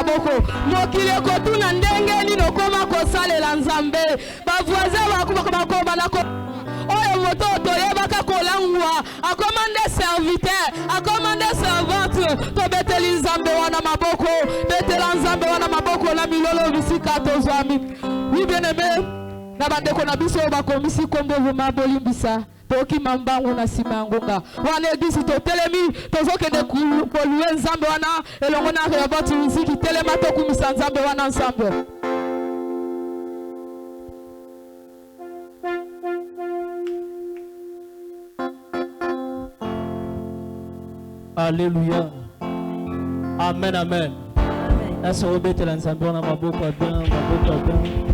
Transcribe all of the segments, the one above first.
maboko mokili ekotuna ndenge nini okoma kosalela nzambe bavoisin bakoma na oyo moto toyebaka kolangwa akomande serviteur akomande servante tobeteli nzambe wana maboko betela nzambe wana maboko na milolo bisika tozwami. Oui bien aimé na bandeko na biso bakomisi kombo vuma bolimbisa toki mambango na sima ngonga wana eglise totelemi tozokende kolue nzambe wana elongo na reboti muziki telema tokumisa nzambe wana ensemble. Alléluia. Amen, amen. Est-ce que vous mettez l'ensemble dans ma bouche bien, ma bouche bien.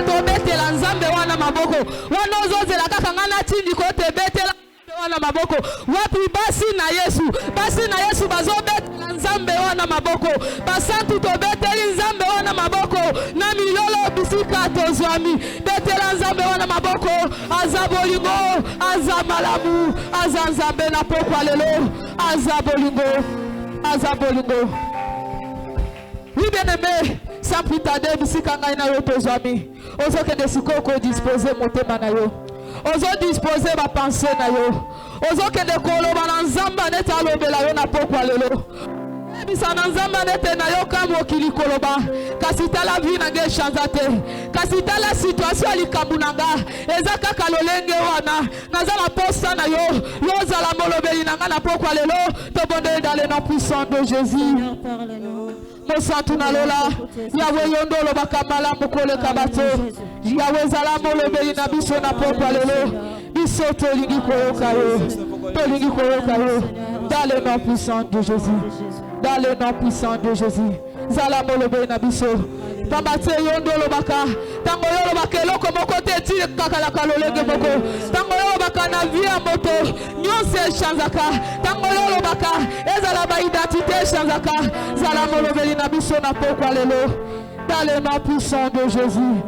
tobetela nzambe wana maboko wana ozozela kaka nga natindi ko tebetela wana maboko wapi basi na Yesu bazobetela nzambe wana maboko basantu tobeteli nzambe wana maboko na milolo bisika tozwami betela nzambe wana maboko aza bolingo aza malamu aza nzambe na pokwa lelo aza bolingo. Oui bien-aimé, sans plus tarder, bisika ngai na yo tozwami ozokende sikoko disposer motema na yo ozo disposer ba pensée na yo ozokende koloba na nzamba neti alobela yo na pokwa lelo bisa na nzamba neti na yo kama okili koloba kasi tala vie na nge chanza te kasi tala situation likambu na nga eza kaka lolenge wana naza na posa na yo yozala molobeli na nga na pokwa lelo tobonde dans le nom puissant de Jésus. Mosantu na lola Yahweh yondolo bakambala mukoleka bato Yahweh zala molobeli na biso na pokwa lelo biso tolingi koyoka yo dans le nom puissant de Jésus zala molobeli na biso pambate yondolo baka tango yolo bakelo komo kote ti kakala kalolenge boko tango yolo baka na via moto nyonse chanzaka tango yolo baka ezala ba identité chanzaka zala molobeli na biso na pokwa lelo dans le nom puissant de Jésus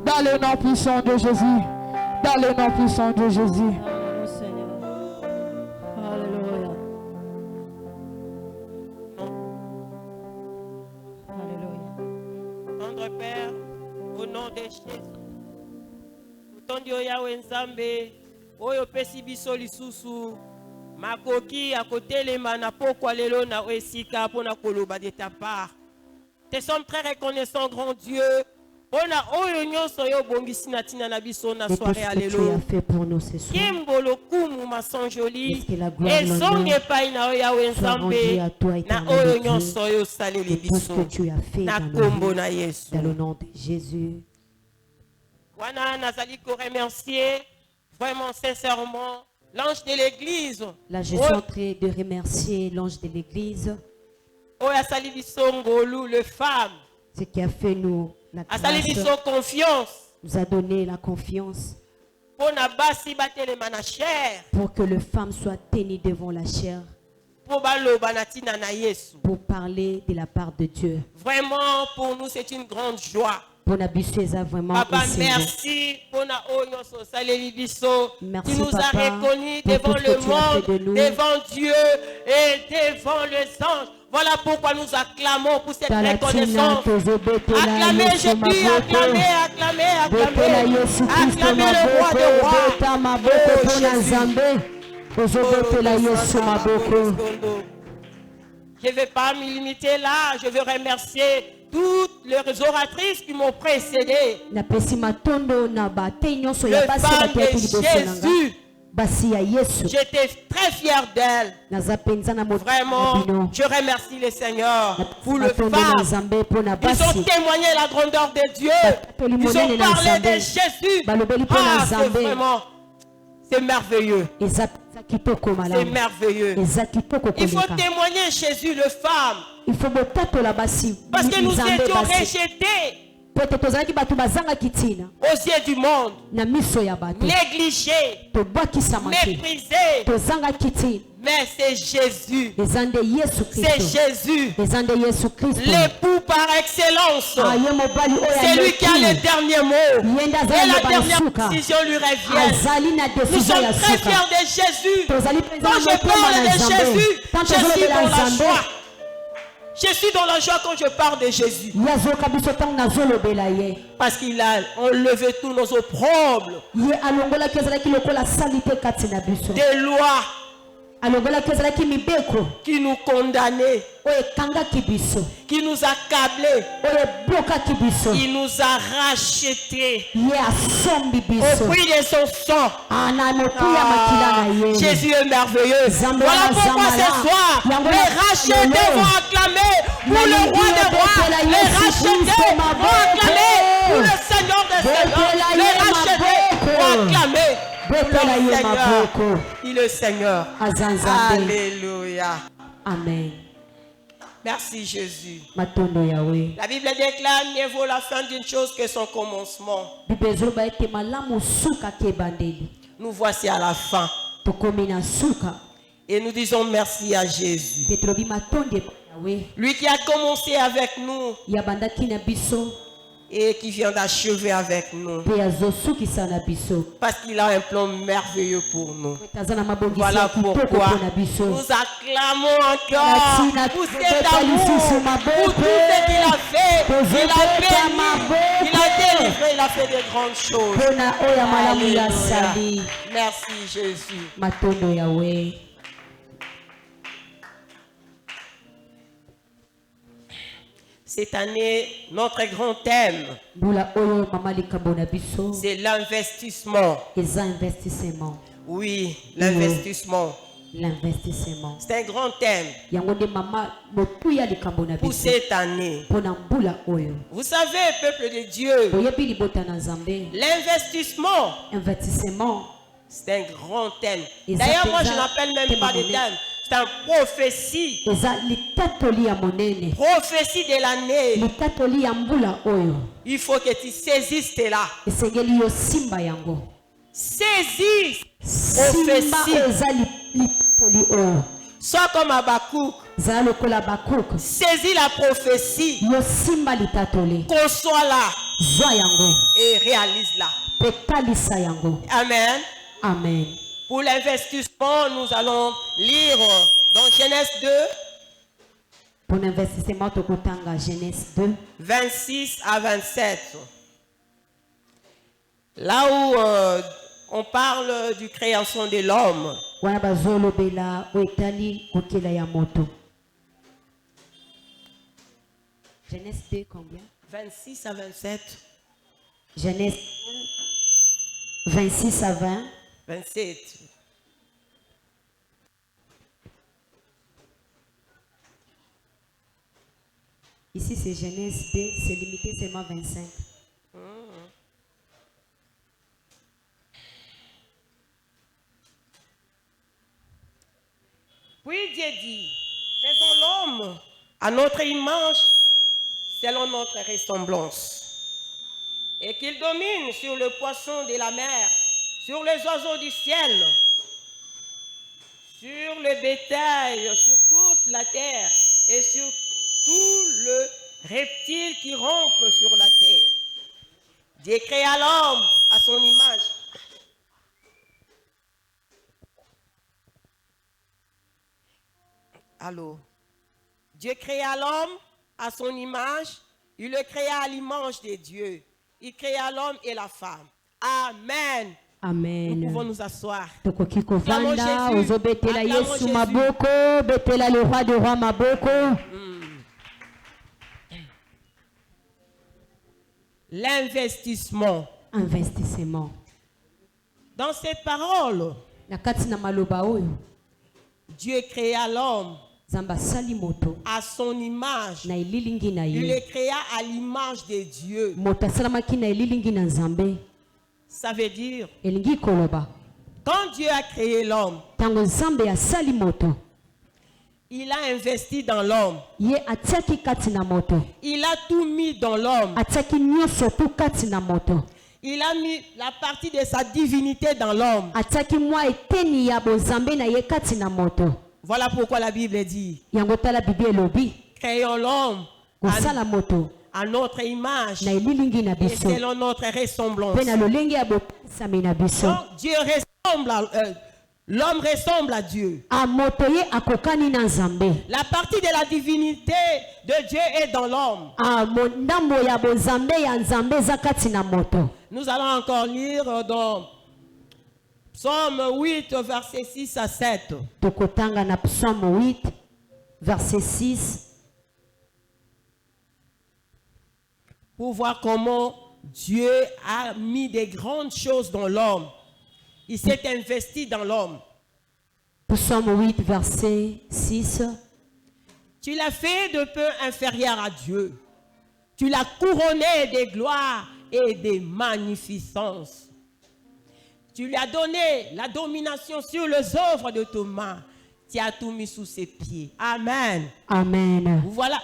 dans le nom puissant de Jésus dans le nom puissant de Jésus. Père, au nom de Jésus, utondi Yahweh nzambe oyo pesi biso lisusu makoki akotelema na pokwa lelo na esika pona koloba de ta part. Te sommes très reconnaissants, grand Dieu. Ona oyo nyonso yo bongisi na tina na biso na soirée à lelo. Kimbolo kumu masonjoli ezonge pai na Yahweh nzambe na oyo nyonso yo saleli biso na kombo na Yesu. Dans le nom de Jésus. Wana nazali ko remercier vraiment sincèrement l'ange de l'église. Là je suis en train de remercier l'ange de l'église. Oya sali biso ngolu le femme. Ce qui a fait nous la grâce, confiance, nous a donné la confiance pour que les femmes soient tenues devant la chair, pour parler de la part de Dieu. Vraiment, pour nous, c'est une grande joie. Vraiment Papa, merci pour merci, qui nous Papa, a reconnus devant le monde, devant Dieu et devant les anges. Voilà pourquoi nous acclamons pour cette reconnaissance. Acclamez Jésus, acclamez le roi des rois. Je ne vais pas me limiter là, je veux remercier toutes les oratrices qui m'ont précédé. Le femme de Jésus. J'étais très fier d'elle. Vraiment, je remercie le Seigneur pour le femme. Ils ont témoigné la grandeur de Dieu. Ils ont parlé de Jésus. Ah, c'est vraiment, c'est merveilleux. C'est merveilleux. Il faut témoigner Jésus, le femme. Parce que nous étions rejetés aux yeux du monde, négligés, méprisés. Mais c'est Jésus. C'est Jésus. L'époux par excellence. C'est lui qui a le dernier mot. Et la dernière décision lui revient. Nous sommes très fiers de Jésus. Quand je parle de Jésus, je suis dans la joie. Je suis dans la joie quand je parle de Jésus. Parce qu'il a enlevé tous nos opprobles. Des lois qui nous condamnaient, qui nous accablaient, qui nous a rachetés au prix de son sang. Jésus est merveilleux. Voilà pourquoi ce soir, les rachetés vont acclamer pour le roi des rois. Les rachetés vont acclamer pour le Seigneur des seigneurs. Les rachetés vont acclamer. Il est le Seigneur. Alléluia. Amen. Merci Jésus. Matondo Yahweh. La Bible déclare, mieux vaut la fin d'une chose que son commencement. Bibezo ba ete malamu suka ke bandeli. Nous voici à la fin. Tokomi na suka. Et nous disons merci à Jésus. Petrobi matonde Yahweh. Lui qui a commencé avec nous Ya bandaki na biso. et qui vient d'achever avec nous. Pe azosuki sana biso. Parce qu'il a un plan merveilleux pour nous. Tazana mabongisi Voilà ya kitoko pourquoi na biso. nous acclamons encore pour cet amour, pour tout ce qu'il a fait. Il a béni, il a délivré, il a fait de grandes choses. Pona oya malamu ya Alléluia. sali. Merci Jésus. Matondo Yahweh. Cette année, notre grand thème, Bula oyo mama likambo na biso. c'est l'investissement. Eza investissement. Oui, l'investissement. L'investissement. C'est un grand thème Yango de mama motuya likambo na pour biso. cette année. Pona mbula oyo. Vous savez, peuple de Dieu, Boyebi libota na Nzambe. l'investissement, Investissement. c'est un grand thème. Exact, D'ailleurs, moi, je exact. n'appelle même pas de Thème thème. C'est un prophétie. Eza litatoli ya monene. Prophétie de l'année. Litatoli ya mbula oyo. Il faut que tu saisisses cela. Esengeli yo simba yango. Saisis. Simba Prophétie. eza litatoli oyo. Sois comme Habakkuk. Zala lokola Bakuk. Saisis la prophétie. Yo simba litatoli. Conçois-la Zwa yango. et réalise-la. Pe talisa yango. Amen. Amen. Pour l'investissement, nous allons lire dans Genèse 2, Pour l'investissement, tokotanga Genèse 2. 26 à 27. Là où on parle du création de l'homme. Wana bazolobela oetali kokela ya moto. Genèse 2 combien? 26 à 27. Genèse 1, 26 à 20. 27. Ici c'est Genèse 2, c'est limité seulement 25. Puis Dieu dit, faisons l'homme à notre image, selon notre ressemblance, et qu'il domine sur le poisson de la mer, sur les oiseaux du ciel, sur le bétail, sur toute la terre, et sur tout le reptile qui rampe sur la terre. Dieu créa l'homme à son image. Allô? Dieu créa l'homme à son image, il le créa à l'image de Dieu. Il créa l'homme et la femme. Amen. Amen. Nous pouvons nous asseoir. Tokoki Acclamons kovanda, Jésus. ozobetela Acclamons Yesu Jésus. maboko, betela le roi de roi maboko. L'investissement. Investissement. Dans cette parole, Na kati na maloba oyo, Dieu créa l'homme Zamba sali moto à son image. na elilingi na Il ye. le créa à l'image de Dieu. Moto asalamaki na elilingi na Nzambe. Ça veut dire, Elingi koloba. quand Dieu a créé l'homme, Tango Nzambe asali moto, il a investi dans l'homme. ye atiaki kati na moto. Il a tout mis dans l'homme. Atiaki nyonso tu kati na moto. Il a mis la partie de sa divinité dans l'homme. Atiaki mwa eteni ya bozambe na ye kati na moto. Voilà pourquoi la Bible dit, Yango tala Bible elobi, créons l'homme kosala moto à notre image na elilingi na et biso. selon notre ressemblance. Pe na lolenge ya bopesami na biso. Donc Dieu ressemble à, l'homme ressemble à Dieu. A moto ye akokani na Nzambe. La partie de la divinité de Dieu est dans l'homme. A ndambo ya bozambe ya Nzambe eza kati na moto. Nous allons encore lire dans Psaume 8, verset 6 à 7. Tokotanga na Psaume 8, verset 6. Pour voir comment Dieu a mis des grandes choses dans l'homme. Il s'est investi dans l'homme. Psaume 8, verset 6. Tu l'as fait de peu inférieur à Dieu. Tu l'as couronné de gloire et de magnificence. Tu lui as donné la domination sur les œuvres de tes mains. tu as tout mis sous ses pieds. Amen. Amen. Voilà.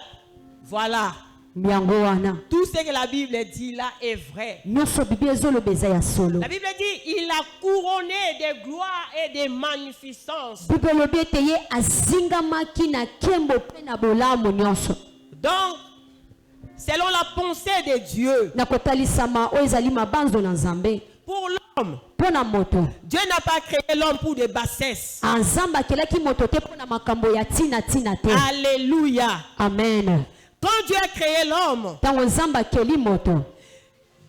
Voilà. Yango wana. Tout ce que la Bible dit là est vrai. Nyonso Bible ezolobeza ya solo. La Bible dit il a couronné de gloire et de magnificence. Bible lobi ete ye azingamaki na kembo pe na bolamu nyonso. Donc, selon la pensée de Dieu, Na kotalisama oyo ezali mabanzo na Nzambe. pour l'homme, Pona moto. Dieu n'a pas créé l'homme pour des bassesses. Nzambe akelaki moto te pona makambo ya tina tina te. Alléluia. Amen. Quand Dieu a créé l'homme, Tango Nzambe akeli moto.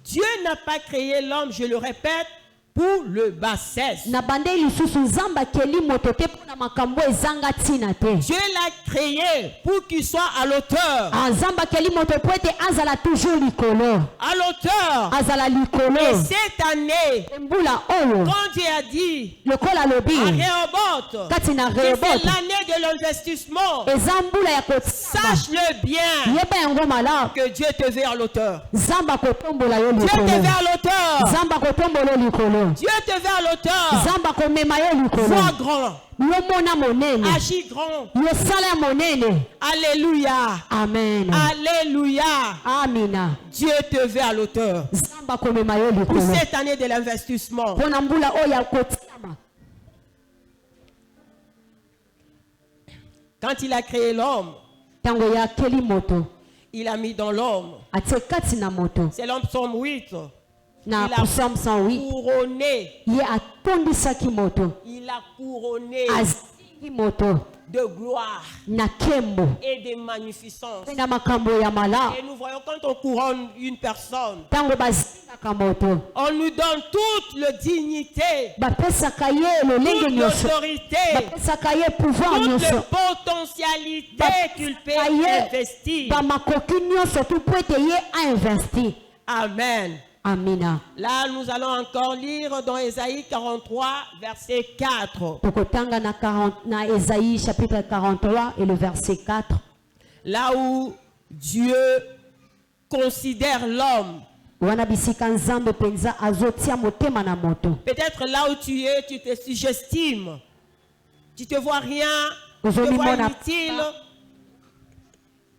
Dieu n'a pas créé l'homme, je le répète, pour le bassesse. Na bande lisusu Nzambe akeli moto te pona makambo ezanga tina te. Dieu l'a créé pour qu'il soit à l'auteur. Nzambe akeli moto po ete azala toujours likolo. À l'auteur. Azala Et likolo. cette année, Mbula oyo. quand Dieu a dit Lokola lobi. à Rehoboth Kati na que c'est Rehoboth. l'année de l'investissement, Eza mbula ya kotsama. sache-le bien Yeba yango malamu. que Dieu te veut à l'auteur. Nzambe akotombola yo Dieu te likolo. veut à l'auteur. Nzambe akotombola yo likolo. Dieu te veut à l'auteur. Nzambe akomema yo likolo. Sois grand. Yo mona monene. Agis grand. Yo sala monene. Alléluia. Amen. Alléluia. Amina. Dieu te veut à l'auteur. Nzambe akomema yo Pour likolo. cette année de l'investissement. Pona mbula oyo ya kotsama. Quand il a créé l'homme, Tango ya keli moto. il a mis dans l'homme. Atie kati na moto. C'est l'homme psaume 8. Na Il a Psalm 108. couronné. Ye atondisaki moto. Il a couronné Azingi moto. de gloire Na kembo. et de magnificence. Pe na makambo ya malamu. Et nous voyons quand on couronne une personne, Tango bazingaka moto. on nous donne toute la dignité, Bapesaka ye lolenge toute nyonso. l'autorité, Bapesaka ye pouvoir toute nyonso. la potentialité qu'il peut Bapesaka ye investir. bamakoki nyonso tu po ete ye ainvesti. Amen. Amina. Là, nous allons encore lire dans Ésaïe 43, verset 4. Tokotanga na Esaïe chapitre 43 et le verset 4. Là où Dieu considère l'homme. Wana bisika Nzambe penza azotia motema na moto. Peut-être là où tu es, tu te sugestimes. Tu te vois rien, tu te Aujourd'hui, vois mon inutile.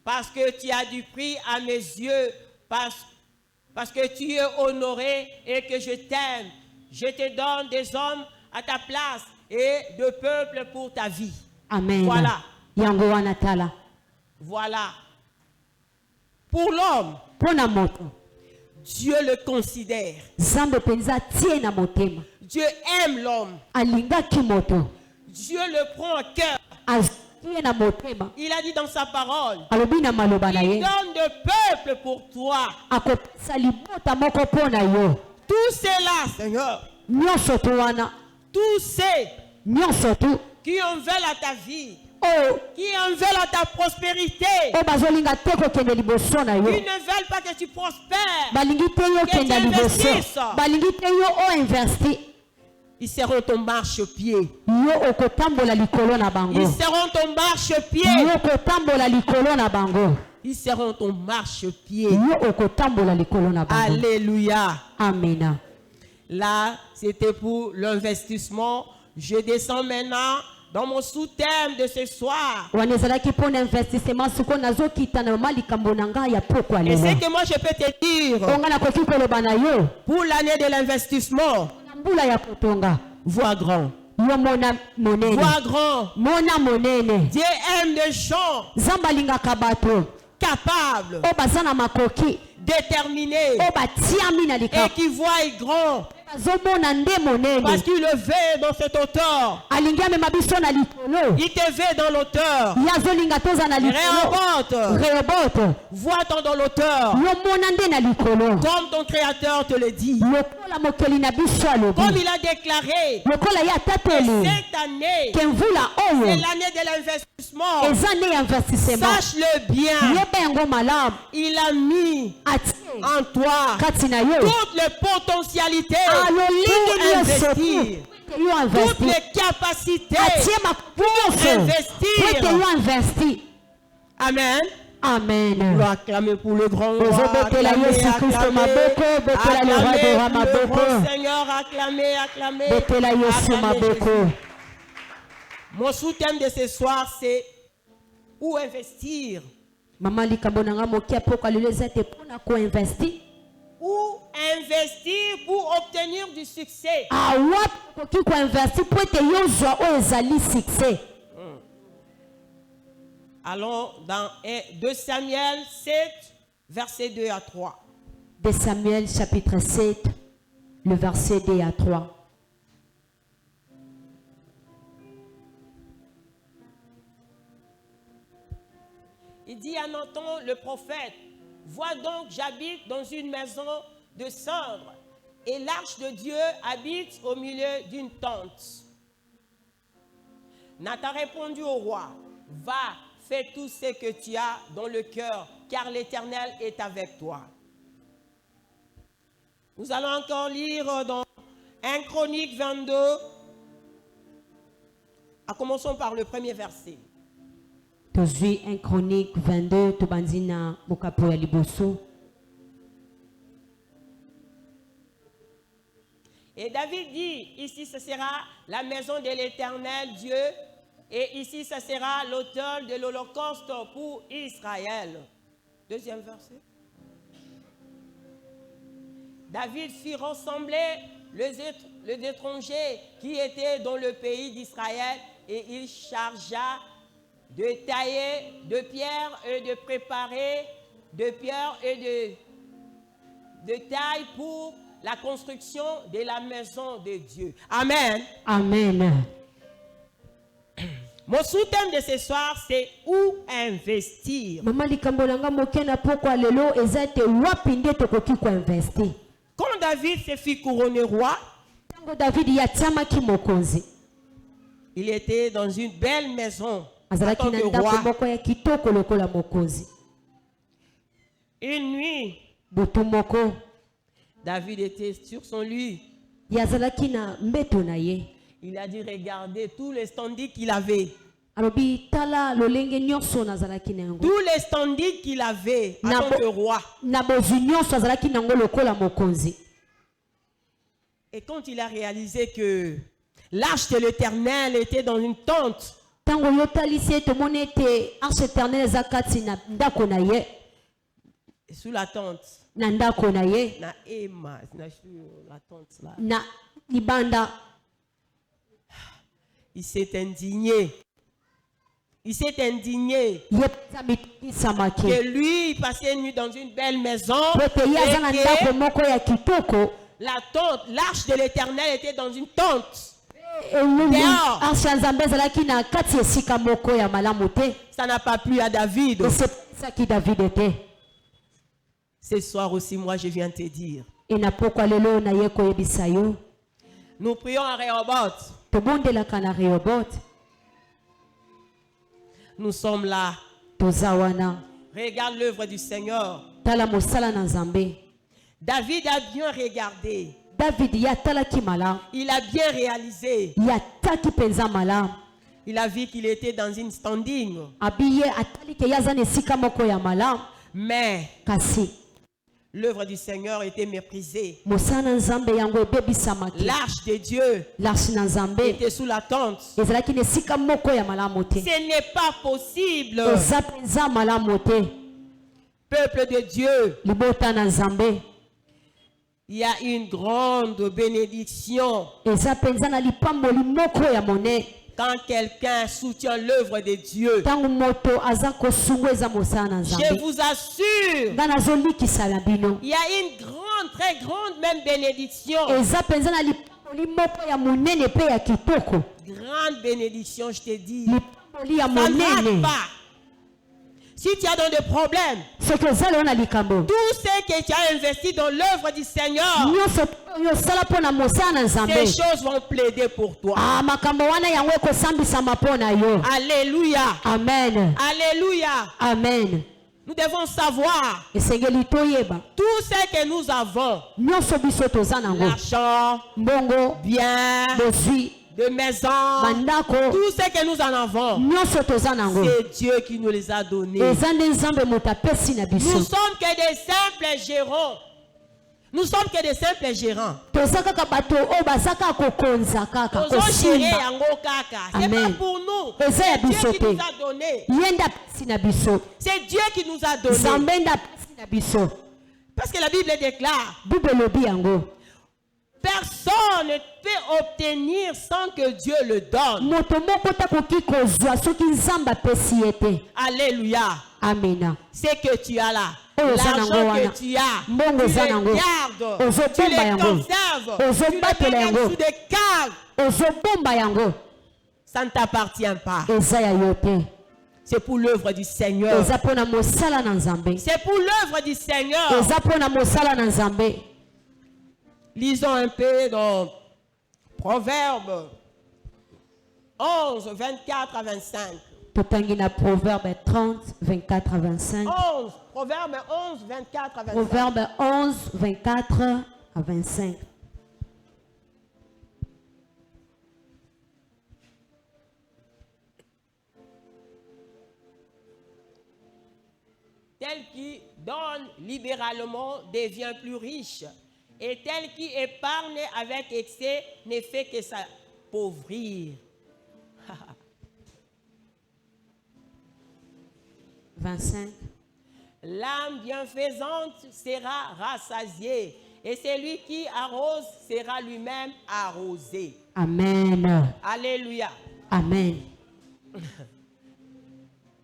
Parce que tu as du prix à mes yeux. Parce que tu es honoré et que je t'aime. Je te donne des hommes à ta place et de peuple pour ta vie. Amen. Voilà. Yango wana tala. Voilà. Pour l'homme, Pona moto. Dieu le considère. Nzambe penza tie na motema. Dieu aime l'homme. Alingaki moto. Dieu le prend à cœur. Azie na motema. Il a dit dans sa parole, Alobi na maloba na il ye. donne de peuple pour toi. Akopesa libota moko pona yo. Tous ceux-là, Seigneur, Nyonso tu wana. tous ceux Nyonso tu. qui en veulent à ta vie, Oh. qui en veulent à ta prospérité, O bazolinga te kokende liboso na qui yo. ne veulent pas que tu prospères, Balingi te yo Que kenda tu liboso. investisses. Balingi te yo o investi. ils seront ton marchepied. Yo okotambola likolo na bango. Ils seront ton marchepied. Yo okotambola likolo na bango. Ils seront ton marchepied. Yo okotambola likolo na bango. Alléluia. Amina. Là, c'était pour l'investissement. Je descends maintenant dans mon sous-thème de ce soir. Wana ezalaki mpona investissement siko nazokita na malikambo na ngai ya pokwa Et ce lelo. que moi je peux te dire Onga nakoki koloba na yo. pour l'année de l'investissement, Na mbula ya kotonga. vois grand. Yo mona monene. Vois grand. Mona monene. Dieu aime des gens Nzambe alingaka bato. capables, O baza na makoki. déterminés O batiami na et likambo. qui voient grand Bazomona nde monene. parce qu'il le veut dans cet auteur. Alingi amema biso na likolo. Il te veut dans l'auteur. Ye azolinga toza na likolo. Rehoboth, Rehoboth. vois-toi dans l'auteur. Yo mona nde na likolo. Comme ton créateur te le dit. Lokola mokeli na biso alobi. Comme il a déclaré, Lokola ye atateli. cette année, Ke mvula c'est oyo l'année de l'investissement. eza nde ya investissement. Sache-le bien, Yeba yango malamu. il a mis Atie en toi kati na yo. toutes les potentialités Alolingi pour nyonso investir, tu. Yo toutes investi. les capacités. Atie makubu nyonso. investir. Ete yo investi. Amen. Amen. Nous acclamer pour le grand roi. Ozobetela Yesu Kristo maboko. Betela le roi de roi le maboko. grand Seigneur, acclamez, acclamez. Betela Yesu Acclamez maboko. Jésus. Mon sous-thème de ce soir, c'est où investir. Mama likambo nanga mokia poko lelo zete pona ko investir. Où investir pour obtenir du succès. Ah wapi ko ko investir pour te yozwa o ezali succès. Allons dans 2 Samuel 7, versets 2 à 3. 2 Samuel chapitre 7, le verset 2 à 3. Il dit à Nathan le prophète, vois donc, j'habite dans une maison de cendres et l'arche de Dieu habite au milieu d'une tente. Nathan répondit au roi, va, fais tout ce que tu as dans le cœur, car l'Éternel est avec toi. Nous allons encore lire dans 1 Chronique 22, commençons par le premier verset. Tozui 1 Chronique 22, Tobanzina Mokapo ya Liboso. Et David dit, ici ce sera la maison de l'Éternel Dieu, et ici ce sera l'autel de l'Holocauste pour Israël. Deuxième verset. David fit rassembler les étrangers qui étaient dans le pays d'Israël, et il chargea de tailler de pierre et de préparer de pierre et de taille pour la construction de la maison de Dieu. Amen. Amen. Mon sous-thème de ce soir, c'est où investir. Mama likambo nanga mokena poko lelo ezate wapi nde tokoki ko investir. Quand David se fit couronner roi, Tango David ya tsama ki mokonzi. Il était dans une belle maison. Azalaki na ndako moko ya kitoko lokola mokonzi. Une nuit, butu moko David était sur son lit. yazalaki na mbeto na ye. Il a dit regardez tous les standings qu'il avait. Alobi tala lolenge nyonso nazalaki nango. Tous les standings qu'il avait en tant que roi. Na bozu nyonso azalaki nango lokola mokonzi. Et quand il a réalisé que l'arche de l'Éternel était dans une tente, tango yotalisi ete moni ete arche éternelle zakati na ndako na ye. Sous la tente. Na ndako na ye. Na ema, na la tente là. Na libanda. Il s'est indigné. Il s'est indigné que lui, il passait une nuit dans une belle maison. La tente, l'arche de l'Éternel était dans une tente. Ça n'a pas plu à David. Ce soir aussi, moi, je viens te dire. Nous prions à Rehoboth. Nous sommes là. Regarde l'œuvre du Seigneur. David a bien regardé. Il a bien réalisé. Il a vu qu'il était dans une standing. Mais l'œuvre du Seigneur était méprisée. L'arche de Dieu était sous la tente. Ce n'est pas possible. Peuple de Dieu, il y a une grande bénédiction quand quelqu'un soutient l'œuvre de Dieu. Je vous assure, il y a une grande, très grande même bénédiction. Grande bénédiction, je te dis. Ça ne pas. Si tu as dans des problèmes, tout ce que tu as investi dans l'œuvre du Seigneur, ces choses vont plaider pour toi. Alléluia. Amen. Alléluia. Amen. Nous devons savoir tout ce que nous avons. L'argent, bien, de maison, tout ce que nous en avons, c'est Dieu qui nous les a donnés. Nous sommes que des simples gérants. Nous sommes que des simples gérants. toza kaka bato oyo baza kaka kokonza kaka Nous gérer kosimba. yango kaka. C'est Amen. pas pour nous. Eza ya C'est Dieu biso qui te. nous a donné. Ye nde apesi na biso. C'est Dieu qui nous a donné. Nzambe nde apesi na biso. Parce que la Bible déclare, Bible elobi yango. personne ne peut obtenir sans que Dieu le donne. Moto moko takoki kozwa soki Nzambe apesi ye te. Alléluia. Amena. C'est que tu as là. Oyo eza L'argent nango que wana. tu as, Mbongo tu eza les nango. gardes, tu Ozobomba les yango. conserves, tu les Ozobatela mets yango. sous des caves. Ozobomba yango. Ça ne t'appartient pas. Eza ya yo te. C'est pour l'œuvre du Seigneur. Eza mpona mosala na Nzambe. C'est pour l'œuvre du Seigneur. Eza mpona mosala na Nzambe. Lisons un peu dans Proverbe 11, 24 à 25. Totangi na Proverbe 30, 24 à 25. 11, Proverbe 11, 24 à 25. Proverbe 11, 24 à 25. Tel qui donne libéralement devient plus riche, et tel qui épargne avec excès ne fait que s'appauvrir. 25. L'âme bienfaisante sera rassasiée, et celui qui arrose sera lui-même arrosé. Amen. Alléluia. Amen.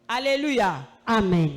Alléluia. Amen.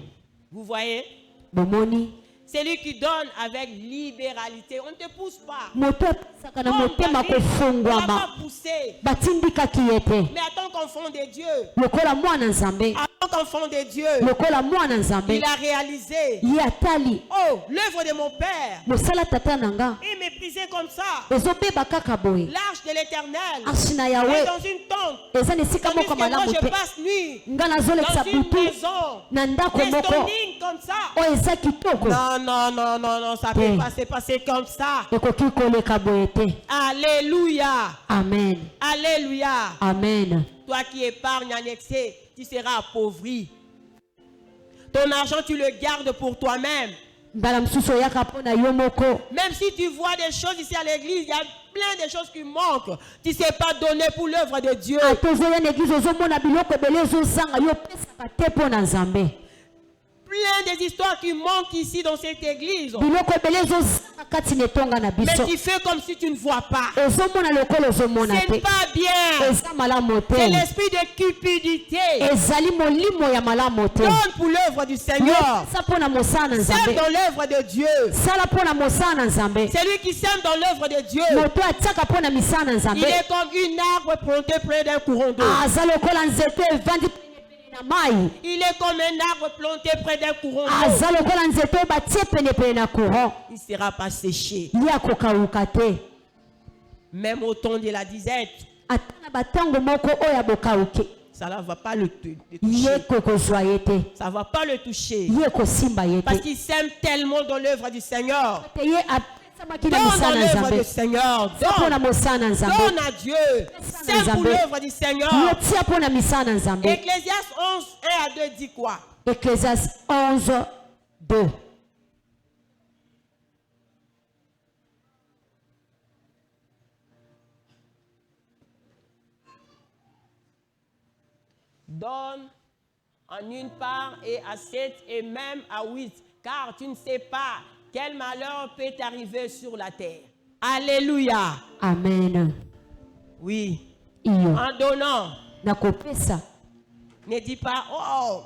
Vous voyez? Bomoni. Celui qui donne avec libéralité, on ne te pousse pas. Moto apesaka na Comme motema David, on l'a kofungwama. pas poussé. Batindikaki ye te. Mais en tant qu'enfant de Dieu, Lokola mwana Nzambe. en tant qu'enfant de Dieu, Lokola mwana Nzambe. il a réalisé, Ye atali. oh, l'œuvre de mon Père, Mosala tata nanga. il méprisait comme ça. Ezobeba kaka boye. L'arche de l'Éternel Arshi na est Yawe. dans une tente. Eza na esika Tandis moko que moi, malamu je te. passe nuit Nga nazolekisa dans une butu maison, na ndako des moko stonings comme ça. oyo eza kitoko. Non, non, non, non, non, ça peut pas se passer comme ça. Ekoki koleka boye te. Alléluia. Amen. Alléluia. Amen. Toi qui épargnes en excès, tu seras appauvri. Ton argent, tu le gardes pour toi-même. Mbala mosusu oyaka mpo na yo moko. Même si tu vois des choses ici à l'église, il y a plein de choses qui manquent. Tu ne sais pas donner pour l'œuvre de Dieu. ate ozoya na eglize ozomona biloko ebele ezozanga yo opesaka te mpo na Nzambe. Plein des histoires qui manquent ici dans cette église. Biloko ebele ezozanga kati na etonga na Mais biso. tu fais comme si tu ne vois pas. Ozomona lokola ozomona Ce n'est te. pas bien. Eza malamu C'est te. l'esprit de cupidité. Ezali molimo ya malamu te. Donne pour l'œuvre du Seigneur. Yopesa mpo na mosala na Sème Nzambe. dans l'œuvre de Dieu. Sala mpo na mosala na Nzambe. Celui qui sème dans l'œuvre de Dieu, Moto atiaka mpo na misala na il Nzambe. est comme une arbre planté près d'un courant d'eau. Aza lokola nzete evandi penepene na mai. Il est comme un arbre planté près d'un courant d'eau. Aza lokola nzete oyo batie penepene na courant. Il ne sera pas séché. Ye akokawuka te. Même au temps de la disette, Ata na batango moko oyo ya bokawuki. ça ne va pas le toucher. Ye kokozwa ye te. Ça ne va pas le toucher. Ye kosimba ye Parce te. qu'il sème tellement dans l'œuvre du Seigneur. Te ye apesamaki na Donne dans misala na l'œuvre Nzambe. du Seigneur. Tia mpo na Donne. mosala na Nzambe. Donne à Dieu. Sème pour l'œuvre du Seigneur. Yo tia mpo na misala na Nzambe. Ecclésiaste 11, 1 à 2 dit quoi? Ecclésiaste 11, 2. Donne en une part et à 7 et même à 8, car tu ne sais pas quel malheur peut t'arriver sur la terre. Alléluia. Amen. Oui. Iyo. En donnant, Nakopesa. ne dis pas, oh,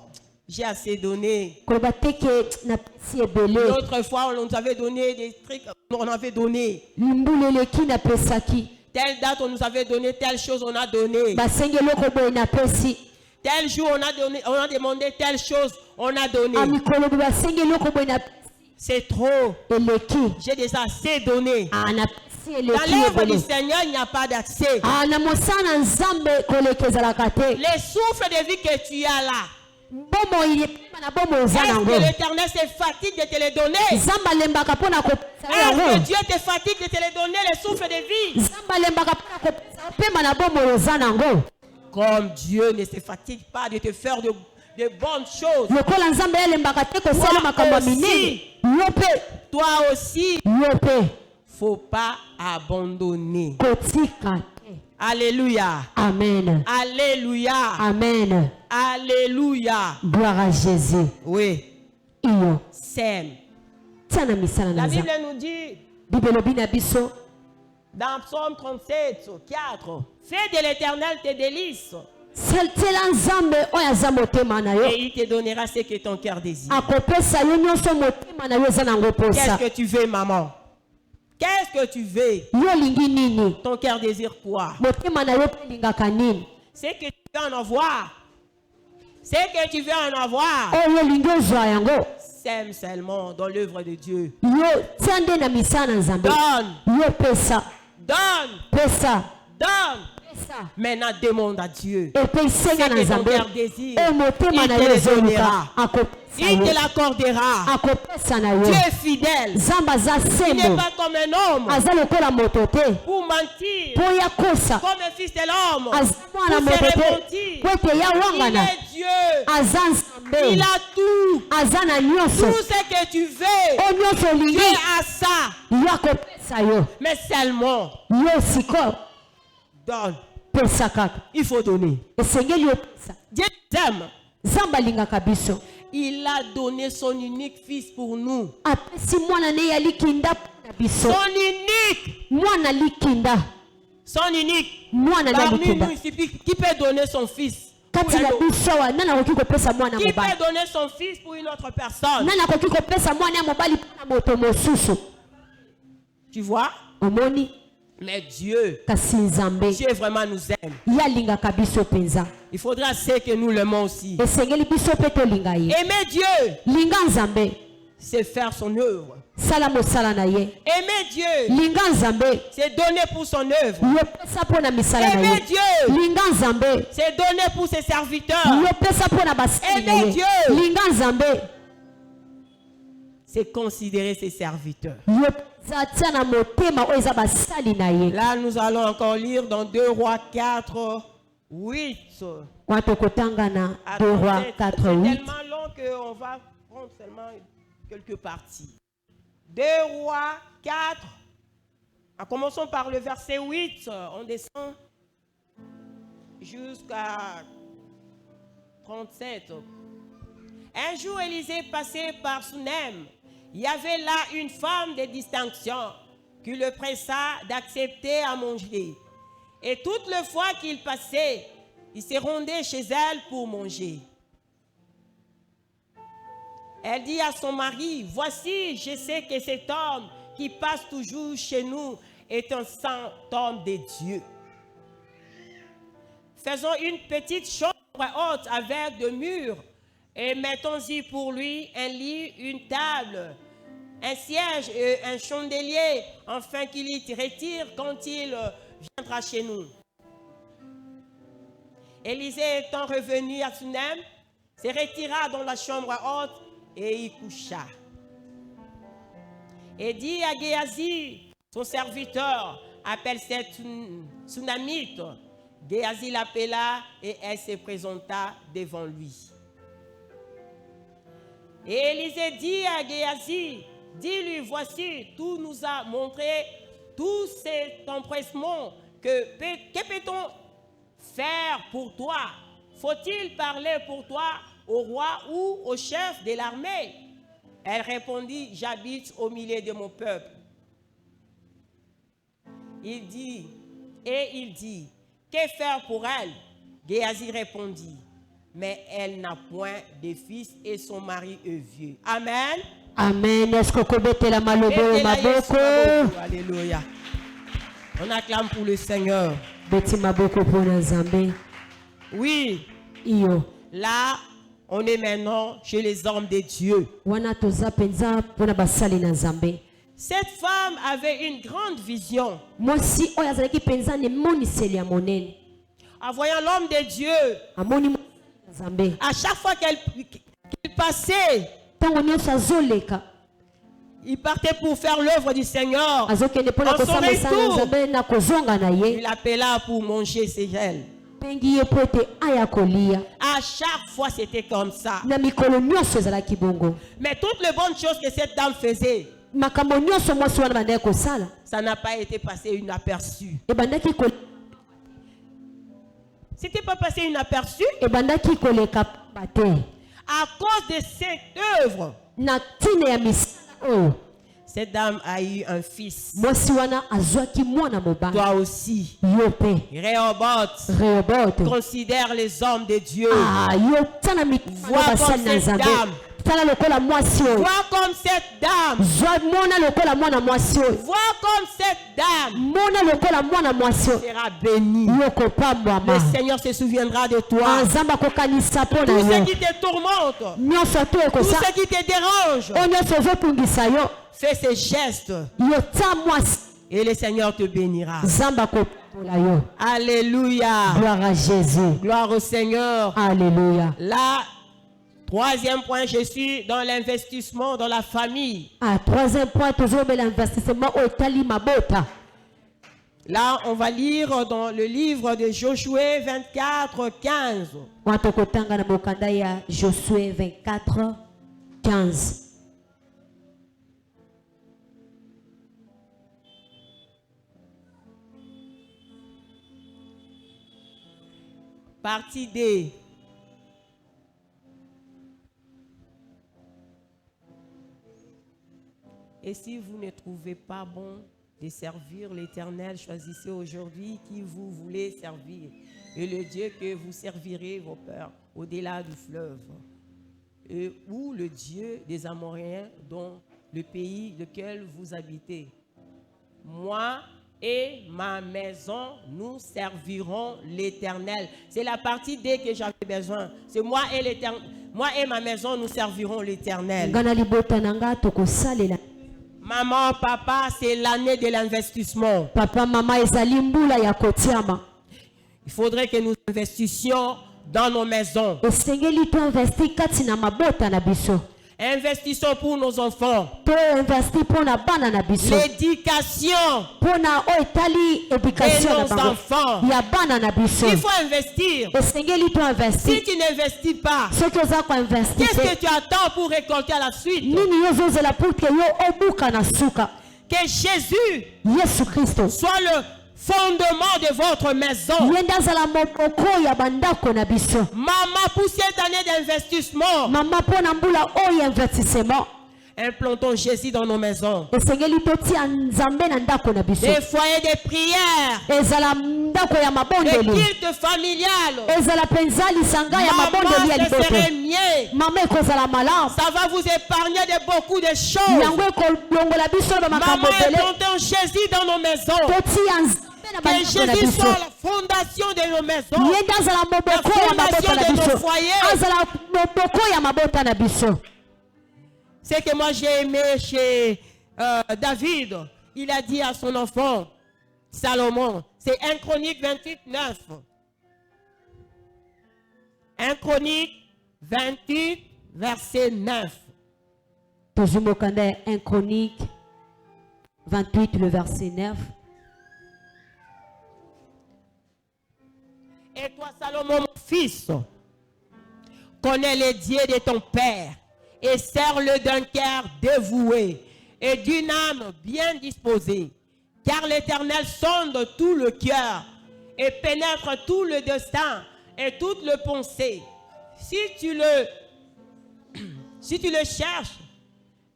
j'ai assez donné. Koloba te ke napesi ebele. L'autre fois, on nous avait donné des trucs, on avait donné. Limbuleleki napesaki. Telle date, on nous avait donné telle chose, on a donné. Basenge eloko boye napesi. Tel jour, on a donné, on a demandé telle chose, on a donné. Amikolo boye basenge eloko boye napesi. C'est trop. Eleki. J'ai déjà assez donné. Napesi Dans eleki l'œuvre du ebele. Seigneur, il n'y a pas d'accès. Na mosala na Nzambe koleka ezalaka te. Les souffles de vie que tu as là, Bomoi epema na bomoi eza est-ce nango. que l'Éternel se fatigue de te les donner? Nzambe alembaka mpo na kopesa Est-ce que yango. Dieu te fatigue de te les donner, les souffles de vie? Nzambe alembaka mpo na kopesa opema na bomoi eza nango. Comme Dieu ne se fatigue pas de te faire de bonnes choses. Lokola Nzambe alembaka te kosala makambo ya minene. Yope. Toi aussi, Yope. faut pas abandonner. Kotika. Alléluia. Amen. Alléluia. Amen. Alléluia. Gloire à Jésus. Oui. Iyo. Sème. Tiana misala La na Bible za. nous dit Bible bina biso. dans Psaume 37, 4, fais de l'Éternel tes délices Saltela nzambe oyo aza motema na yo. et il te donnera ce que ton cœur désire. Akopesa yo nyonso motema na yo eza nango Qu'est-ce posa. que tu veux, maman? Qu'est-ce que tu veux? Yo lingi nini? Ton cœur désire quoi? Motema na yo mpe lingaka nini? C'est que tu veux en avoir. C'est que tu veux en avoir. Oyo lingi ozwa yango. Sème seulement dans l'œuvre de Dieu. Yo tia nde na misala na nzambe. Donne, Yo pesa. donne, Pesa. donne. Pesa. Maintenant, demande à Dieu. Epe isenga na C'est que ton nzambe. cœur désire. Oyo motema Il na te yo le ezoluka. donnera. Akopesa Il te yo. l'accordera. Akopesa na yo. Dieu est fidèle. Nzambe aza Il n'est sembo. pas comme un homme Aza lokola moto te. pour mentir. Po ya kosa. Comme un fils de l'homme Aza mwana pour se moto te. repentir. Po ete ya Il wangana. est Dieu. Aza nzambe. Il a tout. Aza na nyonso. Tout ce que tu veux. O nyonso Dieu olingi. a ça. Yo akopesa yo. Mais seulement, Yo siko. donne. Pesa kaka. Il faut donner. Esengeli opesa. Dieu t'aime. Nzambe alingaka biso. Il a donné son unique fils pour nous. Apesi mwana ne ya likinda na biso. Son unique. Mwana likinda. Son unique. Mwana na Parmi likinda. nous ici, qui peut donner son fils? Kati na biso wa nana akoki kopesa mwana Qui mobali. peut donner son fils pour une autre personne? Nana akoki kopesa mwana ya mobali mpona moto mosusu. Tu vois? Omoni Mais Dieu, kasi nzambe Dieu vraiment nous aime. ye alingaka biso mpenza. Il faudra c'est que nous l'aimons aussi. Esengeli biso mpe tolinga ye. Aimer Dieu, Linga nzambe. c'est faire son œuvre. Sala mosala na ye. Aimer Dieu, Linga nzambe. c'est donner pour son œuvre. Yo pesa mpona misala na Aimer ye. Dieu, Linga nzambe. c'est donner pour ses serviteurs. Yo pesa mpona basali na Aimer ye. Dieu. Linga nzambe. C'est considérer ses serviteurs. Yo pesa tia na motema oyo eza basali na ye. Là, nous allons encore lire dans 2 Rois 4, 8. Wana tokotanga na 2 Rois C'est 4, 8. tellement long qu'on va prendre seulement quelques parties. 2 Rois 4. En commençant par le verset 8, on descend jusqu'à 37. Un jour, Élisée passait par Sunem. Il y avait là une femme de distinction qui le pressa d'accepter à manger. Et toutes les fois qu'il passait, il se rendait chez elle pour manger. Elle dit à son mari, « Voici, je sais que cet homme qui passe toujours chez nous est un saint homme de Dieu. Faisons une petite chambre haute avec des murs et mettons-y pour lui un lit, une table, un siège et un chandelier, afin qu'il y retire quand il viendra chez nous. » Élisée étant revenu à Sunem, se retira dans la chambre haute et y coucha. Et dit à Géasi, son serviteur, appelle cette Sunamite. Géasi l'appela et elle se présenta devant lui. Et Élisée dit à Géasi, dis-lui, voici, tout nous a montré tout cet empressement. Que peut-on faire pour toi? Faut-il parler pour toi au roi ou au chef de l'armée? Elle répondit, j'habite au milieu de mon peuple. Il dit, que faire pour elle? Géasi répondit, mais elle n'a point de fils et son mari est vieux. Amen. Amen. Est-ce que vous mettez la malobo maboko? Alléluia. On acclame pour le Seigneur. Beti maboko pour Nzambe. Oui. Iyo. Là, on est maintenant chez les hommes de Dieu. Wana toza penza pona basali na Nzambe. Cette femme avait une grande vision. Mwasi oyo azalaki penza ne moniseli ya monene. En voyant l'homme de Dieu, Amoni Nzambe. à chaque fois qu'il passait, Tango nyonso azoleka. il partait pour faire l'œuvre du Seigneur. Azokende pona En son kosala mosala na retour, Nzambe na kozonga na ye. il appela pour manger ses gels. Bengi ye po ete aya kolia. À chaque fois, c'était comme ça. Na mikolo nyonso ezalaki bongo. Mais toutes les bonnes choses que cette dame faisait, Makambo nyonso mwasi wana bandaki kosala. ça n'a pas été passé inaperçu. Ebandaki ko C'était pas passé inaperçu ebandaki koleka bate. à cause de cette œuvre. Na tine ya misala oyo. Cette dame a eu un fils. Mwasi wana azwaki mwana mobali. Toi aussi. Yo pe. Rehoboth considère les hommes de Dieu. Ah, yo tana Vois comme cette dame. Tala lokola mwasi oyo. Vois comme cette dame. Zwa mona lokola mwana mwasi oyo. Vois comme cette dame. Mona lokola mwana mwasi oyo. Sera bénie. Yo kopambwa ma. Le Seigneur se souviendra de toi. Nzamba kokanisa pona Tout yo. ce qui te tourmente. Nyonso to Tout ekosa. ce qui te dérange. O nyonso ezotungisa yo. Fais ces gestes. Yo ta mwasi. Et le Seigneur te bénira. Nzamba kopambola yo. Alléluia. Gloire à Jésus. Gloire au Seigneur. Alléluia. Là, troisième point, je suis dans l'investissement dans la famille. Ah, troisième point, toujours l'investissement au tali mabota. Là, on va lire dans le livre de Josué 24, 15. Watokotanga na mokanda ya Josué 24, 15. Partie D. Et si vous ne trouvez pas bon de servir l'Éternel, choisissez aujourd'hui qui vous voulez servir. Et le Dieu que vous servirez vos peurs au-delà du fleuve. Ou le Dieu des Amoréens dans le pays lequel vous habitez. Moi et ma maison, nous servirons l'Éternel. C'est la partie D que j'avais besoin. C'est moi et l'Éternel. Moi et ma maison, nous servirons l'Éternel. Maman, papa, c'est l'année de l'investissement. Papa, maman, ezali mbula ya kotiama. Il faudrait que nous investissions dans nos maisons. Esengeli to investi kati na mabota na biso. Investissons pour nos enfants. To investi pona bana na biso. L'éducation Pona o etali education de na nos bango. enfants. Ya bana na biso. Il faut investir. Esengeli to investi. Si tu n'investis pas, Soki oza ko investi. qu'est-ce que tu attends pour récolter à la suite? Nini yo zozela pour que yo obuka na suka. Que Jésus Yesu Kristo. soit le fondement de votre maison. Yenda zala moboko ya bandako na biso. Maman, pour cette année d'investissement, Mama pona mbula o ya investissement. implantons Jésus dans nos maisons. Esengeli to tia nzambe na ndako na biso. Des foyers de prière, Ezala ndako ya des mabondeli. cultes familiales. Ezala penza lisanga ya Maman, mabondeli ya ce serait liboto. mieux. Mama ekozala malamu. Ça va vous épargner de beaucoup de choses. Yango ekolongola biso na makambo Maman, ebele. implantons Jésus dans nos maisons. Totia nzambe na Que bandako na Jésus biso. soit la fondation de nos maisons. Yenda azala moboko ya mabota na de nos biso. foyers. Azala moboko ya mabota na biso. C'est que moi j'ai aimé chez David. Il a dit à son enfant, Salomon, c'est 1 Chronique 28, 9. 1 Chronique 28, verset 9. Tozumokanda 1 Chronique 28, le verset 9. Et toi, Salomon, mon fils, connais les dieux de ton père et sers-le d'un cœur dévoué et d'une âme bien disposée. Car l'Éternel sonde tout le cœur et pénètre tout le destin et toute le pensée. Si tu le cherches,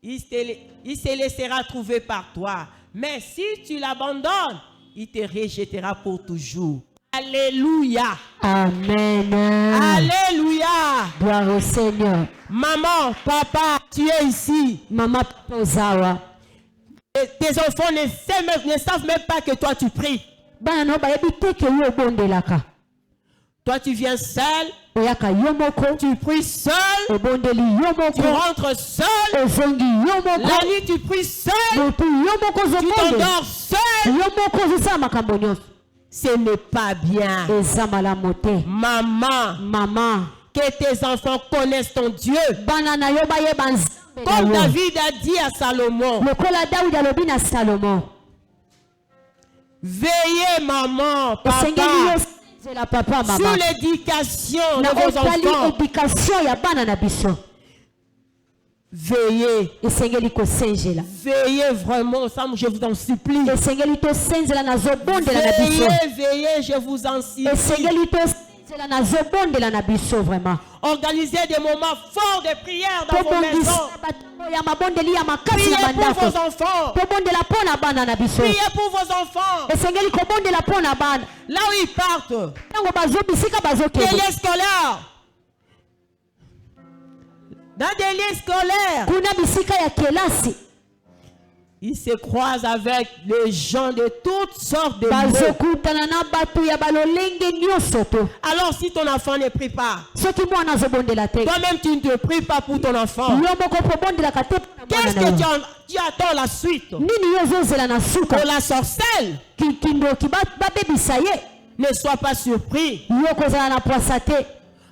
il se laissera trouver par toi. Mais si tu l'abandonnes, il te rejettera pour toujours. Alléluia. Amen. Alléluia. Gloire au Seigneur. Maman, papa, tu es ici. Mama Pozawa. Et tes enfants ne savent même pas que toi tu pries. Bana no bayebi teke yo bondelaka. Toi tu viens seul. Oyaka yo moko. Tu pries seul. Obondeli yo Tu moko. rentres seul. Ozongi yo La moko. nuit tu pries seul. Motu yo moko Tu zokonde. t'endors seul. Yo moko zisa makambo nyonso. Ce n'est pas bien. Eza malamu te. Maman, Maman. que tes enfants connaissent ton Dieu. Bana na yo bayeba nzambe na Comme yo. David a dit à Salomon. Lokola Daudi alobi na Salomon. Veillez, maman, Esengeli papa. yo nzela papa sur mama l'éducation de na vos otali enfants. éducation ya bana na biso. Veillez, Esengeli kosenjela. veillez vraiment ensemble, je vous en supplie. Esengeli tosenzela na zobondela na biso. Veillez, veillez, je vous en supplie. Esengeli tosenzela na zobondela na biso vraiment. Organisez des moments forts de prière dans vos Tobongisa maisons. bato ya mabondeli ya makasi Priez na pour bandako. vos enfants. Tobondela pona bana na biso. Priez pour vos enfants. Esengeli kobondela pona bana. Là où ils partent, Tango bazobisika bazokende. des lieux scolaires. Dans des lieux scolaires, Kuna bisika ya kelasi. ils se croisent avec les gens de toutes sortes de mots. Bazokutana na bato ya balolenge nyonso to. Alors si ton enfant ne prie pas, Soki mwana azobondela te. toi-même tu ne te pries pas pour ton enfant, Yo moko pobondelaka te mpona qu'est-ce mwana na que yo. tu attends la suite? Nini yo ozozela na suka? Pour la sorcelle, Kindoki babebisa ye. ne sois pas surpris. Yo kozala na poasa te.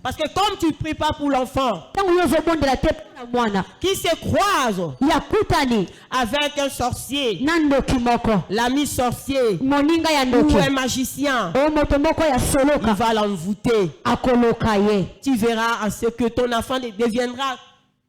Parce que comme tu ne pries pas pour l'enfant Ntango yo ozobondela te mpona mwana. qui se croise Ya kutani avec un sorcier, na ndoki moko. l'ami sorcier Moninga ya ou ndoki. un magicien, O moto moko ya il soloka. va l'envoûter. Akoloka ye. Tu verras à ce que ton enfant deviendra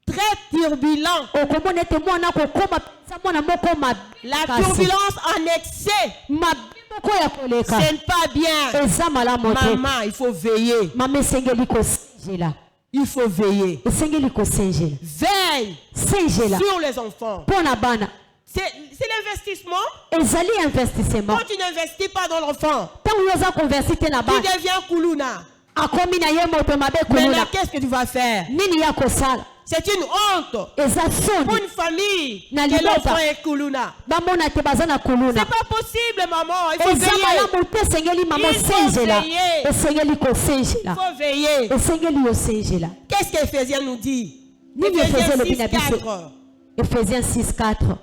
très turbulent. Okomona ete mwana kokoma penza mwana moko mabe. La kasi. turbulence en excès, Mabe moko ya koleka. ce n'est pas bien. Eza malamu te. Maman, il faut veiller. Mama esengeli kosenjela. Il faut veiller. Esengeli kosenjela. Veille Senjela. sur les enfants. Mpona bana. C'est l'investissement. Ezali investissement. Quand tu n'investis pas dans l'enfant, Ntango yo oza konversi te na tu bana. deviens kuluna. Akomi na ye moto mabe Maintenant, kolona. qu'est-ce que tu vas faire? Nini ya kosala? C'est une honte Eza pour soni. une famille Na que libota. l'enfant est kuluna. Bamona te baza na C'est kuluna. pas possible, maman. Il faut Eza veiller. malamu te esengeli mama Il faut senjela. veiller. Esengeli Il kosenjela. faut veiller. Esengeli yo senjela. Qu'est-ce qu'Éphésiens nous dit? Nini Éphésiens Ephésiens 6, lobi na biso? 4. Ephésiens 6:4.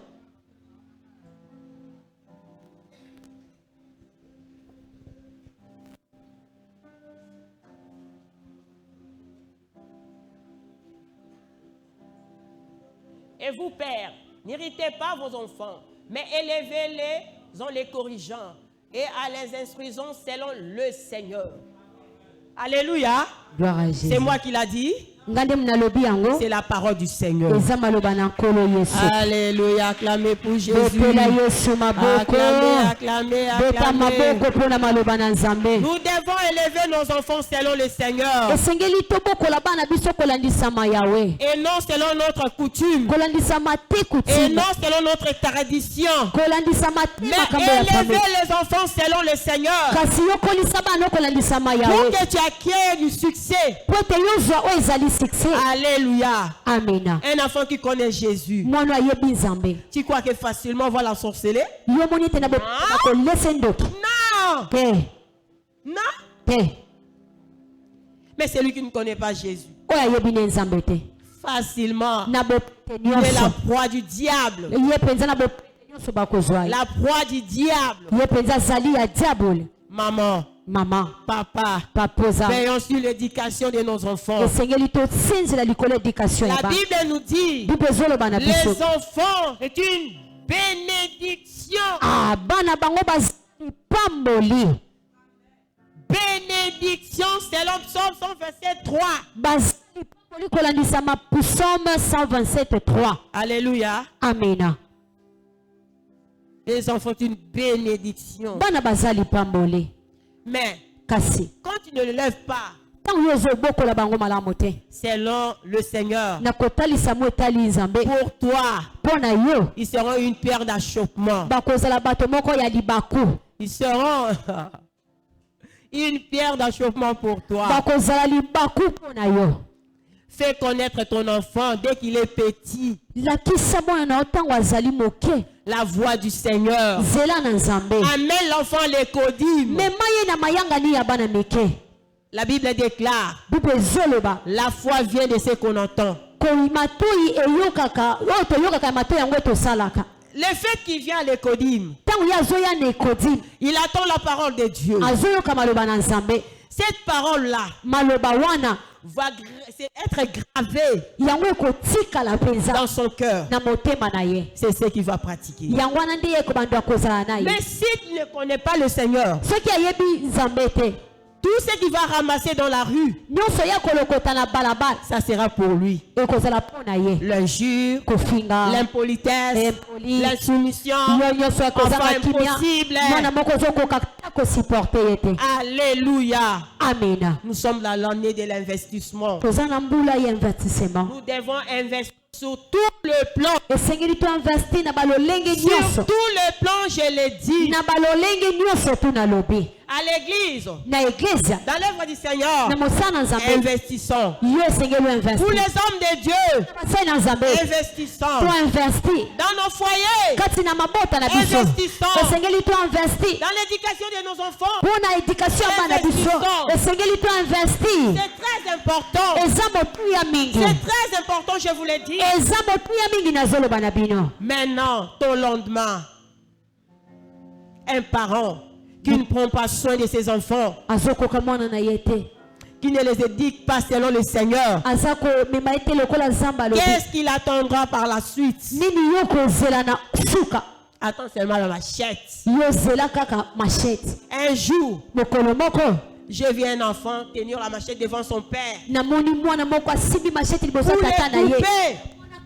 Et vous, pères, n'irritez pas vos enfants, mais élevez-les en les corrigeant et à les instruisant selon le Seigneur. Alléluia. Gloire à Jésus. C'est moi qui l'a dit. Ngande mnalobi yango. C'est la parole du Seigneur. Eza maloba na nkolo Yesu. Alléluia. Acclamez pour Jésus. Bopela Yesu maboko. Acclamez, acclamez, Beta acclamez. maboko mpona maloba na Nzambe. Nous devons élever nos enfants selon le Seigneur Esengeli tobokola bana biso kolandisama yawe. et non selon notre coutume Kolandisama te et kutima. non selon notre tradition. Kolandisama te Mais makambo ya élevez famille. les enfants selon le Seigneur Kasi yokolisa bana kolandisama pour yawe. que tu acquières du succès. Po ete yozwa oyo ezali succès. Alléluia. Amina. Un enfant qui connaît Jésus, Mwana ayebi Nzambe. tu crois que facilement on va la sorceler? Yo moni ete na kolesa ndoki. Non, Te. non. Te. Mais celui qui ne connaît pas Jésus, Oyo ayebi ne Nzambe te. facilement, Na bopete il est la nyonso. proie du diable. Ye penza na bopete nyonso bakozwa ye. La proie du diable. Ye penza azali ya diabole. Maman, Mama. papa, Papoza. veillons sur l'éducation de nos enfants. Esengeli tosenzela likolo éducation ya La bana. Bible nous dit, Bible ezoloba na biso. les enfants est une bénédiction. Ah, bana bango bazali pamboli. Bénédiction, c'est l'homme Psaume 100, verset 3. Bazali pamboli kolandisama Psaume 127:3. Alléluia. Amina. Les enfants sont une bénédiction. Bana bazali pamboli. Mais Kasi. quand tu ne le lèves pas Tango yo ozobokola bango malamu te. selon le Seigneur, Na kotalisa mo etali Nzambe. pour toi, Mpo na yo. ils seront une pierre d'achoppement. Bakozala bato moko ya libaku. Ils seront une pierre d'achoppement pour toi. Bakozala libaku mpo na yo. Fais connaître ton enfant dès qu'il est petit Lakisa mwana na yo ntango azali moke. la voix du Seigneur. Zela na Nzambe. Amène l'enfant à l'écodime. Mema ye na mayangani ya bana mike. La Bible déclare, Bible ezoloba. la foi vient de ce qu'on entend. Matoi eyokaka. Oyo toyokaka matoi yango tosalaka. Le fait qu'il vient à l'écodime, Ntango ye azoya na ekodime. il attend la parole de Dieu. Azoyoka maloba na Nzambe. Cette parole-là Maloba wana. va être gravée Yango ekotikala penza. dans son cœur. Na motema na ye. C'est ce qu'il va pratiquer. Yango wana nde ye kobanda kozala na ye. Mais si tu ne connais pas le Seigneur, Soki ayebi Nzambe te. Tout ce qu'il va ramasser dans la rue, nyonso ya kolokota na balabala ça sera pour lui. ekozala mpo na ye L'injure, kofinga l'impolitesse, impoli l'insoumission, yo nyonso ekozala enfin kimia impossible. mwana moko ozokoka ta kosupporte ye te. Alléluia. Amena. Nous sommes dans l'année de l'investissement. toza na mbula ya investissement Nous devons investir sur tout le plan. esengeli toinvesti na balolenge Sur nyonso tout le plan, je l'ai dit. na balolenge nyonso tu nalobi À l'église, na eglise dans l'œuvre du Seigneur, na mosala na nzambe investissons. yo esengeli Pour oinvesti les hommes de Dieu, basali na nzambe investissons. toinvesti Dans nos foyers, kati na mabota na biso Investissons. esengeli toinvesti dans l'éducation de nos enfants. mpo na edikation ya bana biso Investissons. esengeli toinvesti C'est très important. eza motuya mingi C'est très important, je vous l'ai dit. eza motuya mingi nazoloba na bino. Maintenant, ton lendemain, un parent qui ne prend pas soin de ses enfants, azokoka mwana na ye te qui ne les éduque pas selon le Seigneur, aza komema ye te lokola nzambe alobi qu'est-ce qu'il attendra par la suite? nini yo kozela na suka Attends seulement la machette. yo zela kaka machete. Un jour, mokolo moko j'ai vu un enfant tenir la machette devant son père. namoni mwana moko asimbi machete liboso Pour ya tata na les ye couper.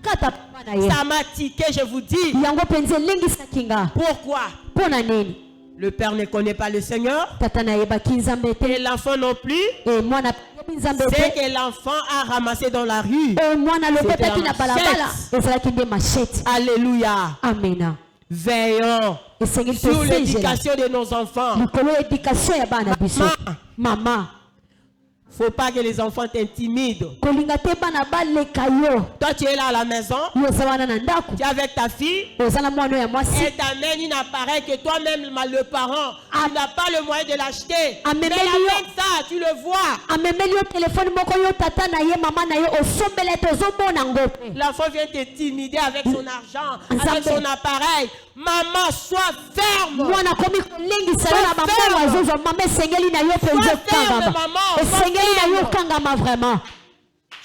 kata papa na ye Ça m'a tiqué, je vous dis. yango mpenza elengisaki nga Pourquoi? mpo na nini Le père ne connaît pas le Seigneur tata nayebaki nzambe te et l'enfant non plus. e mwana yebi nzambe C'est te que l'enfant a ramassé dans la rue. e mwana lopetaki na C'était la balabala machete. ezalaki nde machete. Alléluia. amena Veillons esengeli sur tosengela l'éducation de nos enfants. likolo ya edikation ya bana biso mama Faut pas que les enfants t'intimident. kolinga te bana baleka yo Toi, tu es là à la maison, yo oza wana na ndako tu es avec ta fille, oza na mwana oyo ya mwasi et t'amène un appareil que toi-même, le parent, tu n'as pas le moyen de l'acheter. Amène-le. Mais avec ça, tu le vois. amemeli yo telefone moko yo tata na ye mama na ye osombela ete ozomona ngo te L'enfant vient t'intimider avec son argent, Nzambe. avec son appareil. Maman, sois ferme. mwana akomi kolengisa yo na bambongo azozwa mama esengeli na yo mpenza Sois ferme, okangama maman. esengeli na yo okangama vraiment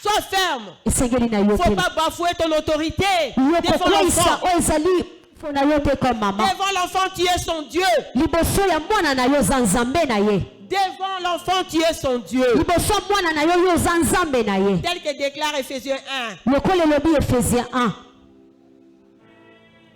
Sois ferme. esengeli na yo Il ne faut te pas bafouer ton autorité yo devant kokweyisa l'enfant. oyo ezali fo na yo te comme mama Devant l'enfant, tu es son Dieu. liboso ya mwana na yo oza nzambe na ye Devant l'enfant, tu es son Dieu. liboso ya mwana na yo yo oza nzambe na ye Tel que déclare Ephésiens 1. lokola elobi efésien 1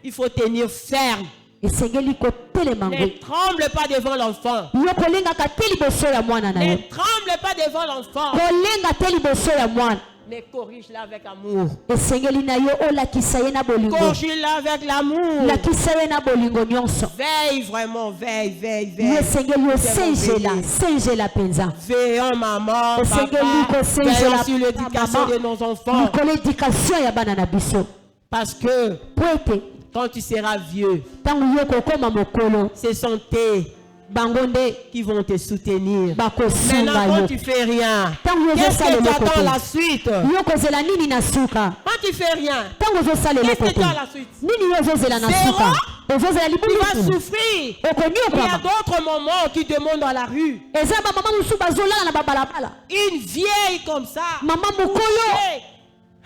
Il faut tenir ferme. esengeli kotelema Ne ngwe tremble pas devant l'enfant. yo kolengaka te liboso ya mwana na Ne yo tremble pas devant l'enfant. kolenga te liboso ya mwana Mais corrige-la avec amour. esengeli na yo olakisa ye na bolingo Corrige-la avec l'amour. lakisa ye na bolingo nyonso Veille vraiment, veille, veille, yo veille. esengeli osengela sengela mpenza Veillons, maman, esengeli papa. Veillons kosengela sur l'éducation de nos enfants. likolo edikation ya bana na biso Parce que po ete quand tu seras vieux, ntango yo kokóma mokolo ce sont eux bango nde qui vont te soutenir. bakosunga Maintenant, yo quand tu fais rien, ntango yo qu'est-ce ozosala que tu eloko attends te la suite? yo kozela nini na suka Quand tu fais rien, ntango ozosala qu'est-ce eloko que tu te as la suite? nini yo ozozela na Zéro. suka ozozela Tu vas libulu souffrir. Il y a okonyokama d'autres moments qui te montent dans la rue. eza bamama mosusu bazolala na babalabala Une vieille comme ça, mama mokolo couchée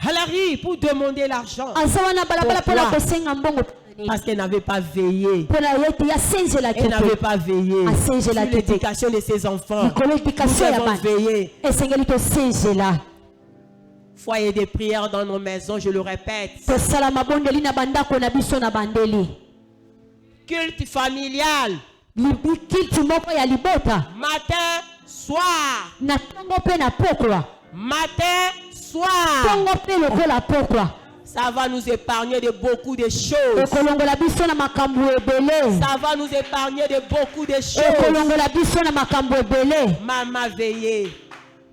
à la rue pour demander l'argent. aza wana balabala mpona Pourquoi? kosenga mbongo Parce qu'elle n'avait pas veillé. mpona ye ete yasenzelaki Elle n'avait te pas veillé Asengela sur te. l'éducation de ses enfants. likolo Nous edikation ya devons bana veiller. esengeli tosenzela Foyer de prière dans nos maisons, je le répète. tosala mabondeli na bandako na biso na bandeli Culte familial, kilti moko ya libota matin, soir. na ntongo mpe na pokwa Matin, soir. ntongo mpe lokola pokwa Ça va nous épargner de beaucoup de choses. ekolongola biso na makambo ebele Ça va nous épargner de beaucoup de choses. ekolongola biso na makambo ebele Maman veillée.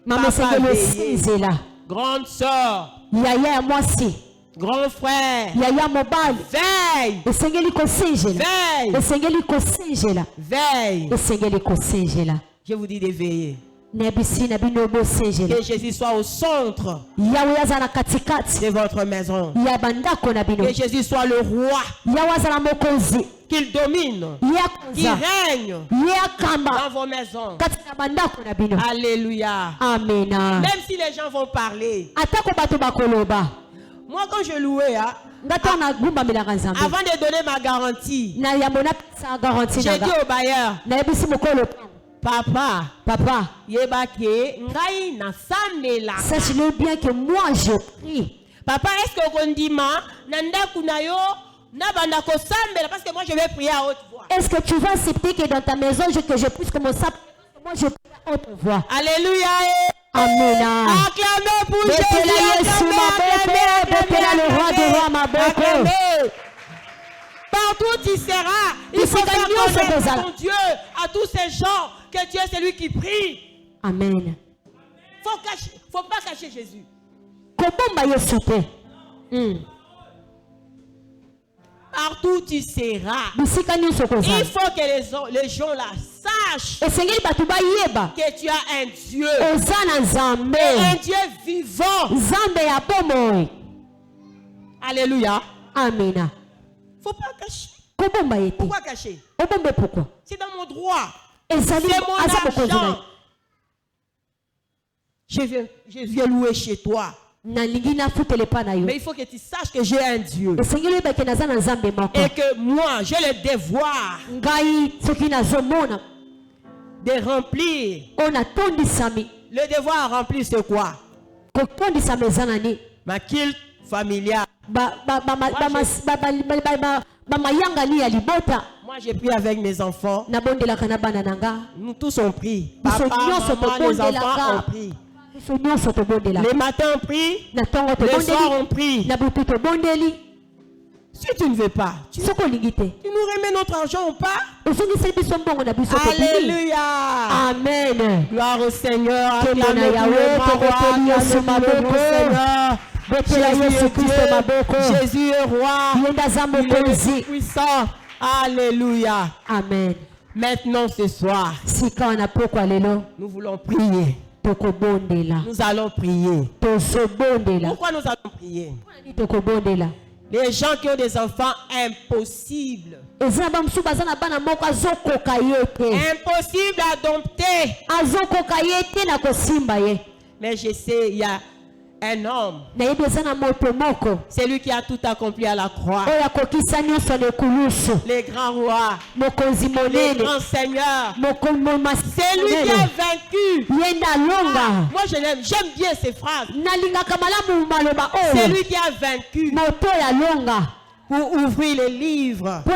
mama Papa esengeli veillé. osenzela Grande sœur. yaya ya mwasi Grand frère. yaya mobali Veille. esengeli kosenzela Veille. esengeli kosenzela Veille. esengeli kosenzela Je vous dis de veiller. nayebisi na bino bosenzela Que Jésus soit au centre yawe aza na katikati de votre maison. ya bandako na bino Que Jésus soit le roi. yawe aza na mokonzi Qu'il domine. ye Qu'il akonza règne ye akamba dans vos maisons. kati na bandako na bino Alléluia. amena Même si les gens vont parler. atako bato bakoloba Moi, quand je louais, hein, nga ntango nagumbamelaka nzambe avant de donner ma garantie, na yambo napesa garanti j'ai dit nanga au bailleur, nayebisi mokolo Papa, Papa, yebake ngai na sambela. sache-le bien que moi je prie. Papa, est-ce que kondima nanda kunayo na banda ko sambela parce que moi je vais prier à haute voix. Est-ce que tu vas accepter que dans ta maison, que je puisse commencer à prier? Moi je prie à haute voix. Alléluia. Amen. Acclamez pour Jésus. Acclamez le roi des rois, ma boko. Partout tu seras, il faut faire connaître ton Dieu à tous ces gens que Dieu c'est lui qui prie. Amen. Faut pas cacher Jésus. Comment Yesu te? Partout tu seras. Il faut que les gens là sachent que tu as un Dieu. Un Dieu vivant. Alléluia. Amen. Faut pas cacher. Pourquoi cacher? Pourquoi? C'est dans mon droit. C'est mon argent. Je viens louer chez toi. Mais il faut que tu saches que j'ai un Dieu. Et que moi, j'ai le devoir de remplir. Le devoir à remplir, c'est quoi? Ma culte familiale. Moi, j'ai pris avec mes enfants. Nous tous on prie. Papa, maman, les enfants ont pris. Les matins on prie, les soirs on prie. Si tu ne veux pas, tu nous remets notre argent ou pas? Alléluia. Amen. Gloire au Seigneur. Acclamez Jésus est roi. Il est puissant. Alléluia. Amen. Maintenant ce soir, nous voulons prier. Nous allons prier. Pourquoi nous allons prier? Les gens qui ont des enfants impossibles. Impossible d'adopter. Mais je sais, il y a un homme. C'est lui qui a tout accompli à la croix. Les grands rois. Les grands seigneurs. C'est lui qui a vaincu. Moi je l'aime. J'aime bien ces phrases. C'est lui qui a vaincu. Pour ouvrir les livres. Et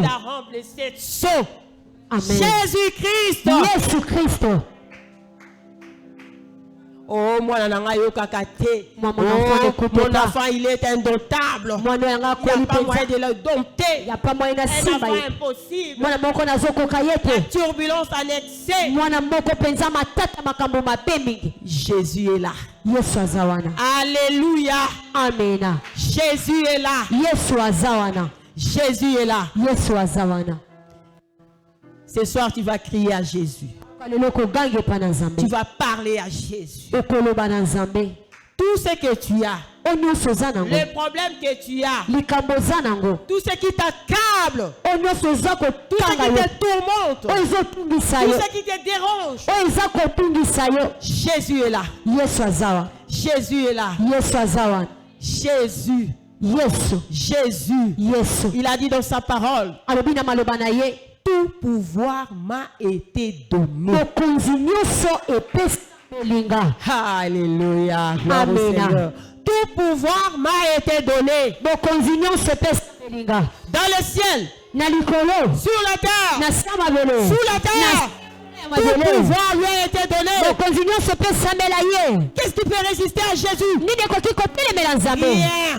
la remplir cette sceau. Jésus-Christ. Oh, mon enfant, il est indotable. Il n'y a pas moyen de le dompter. Un enfant impossible. La turbulence en excès. Jésus est là. Alléluia. Amen. Jésus est là. Jésus est là. Ce soir, tu vas crier à Jésus. Tu vas parler à Jésus. Tout ce que tu as, les problèmes que tu as, tout ce qui t'accable, tout ce qui te tourmente, tout ce qui te dérange, Jésus est là. Jésus est là. Jésus. Il a dit dans sa parole, tout pouvoir m'a été donné. Alléluia. Gloire au Seigneur. Tout pouvoir m'a été donné. Dans le ciel, sur la terre, sous la terre. Tout pouvoir lui a été donné. Qu'est-ce qui peut résister à Jésus? Rien.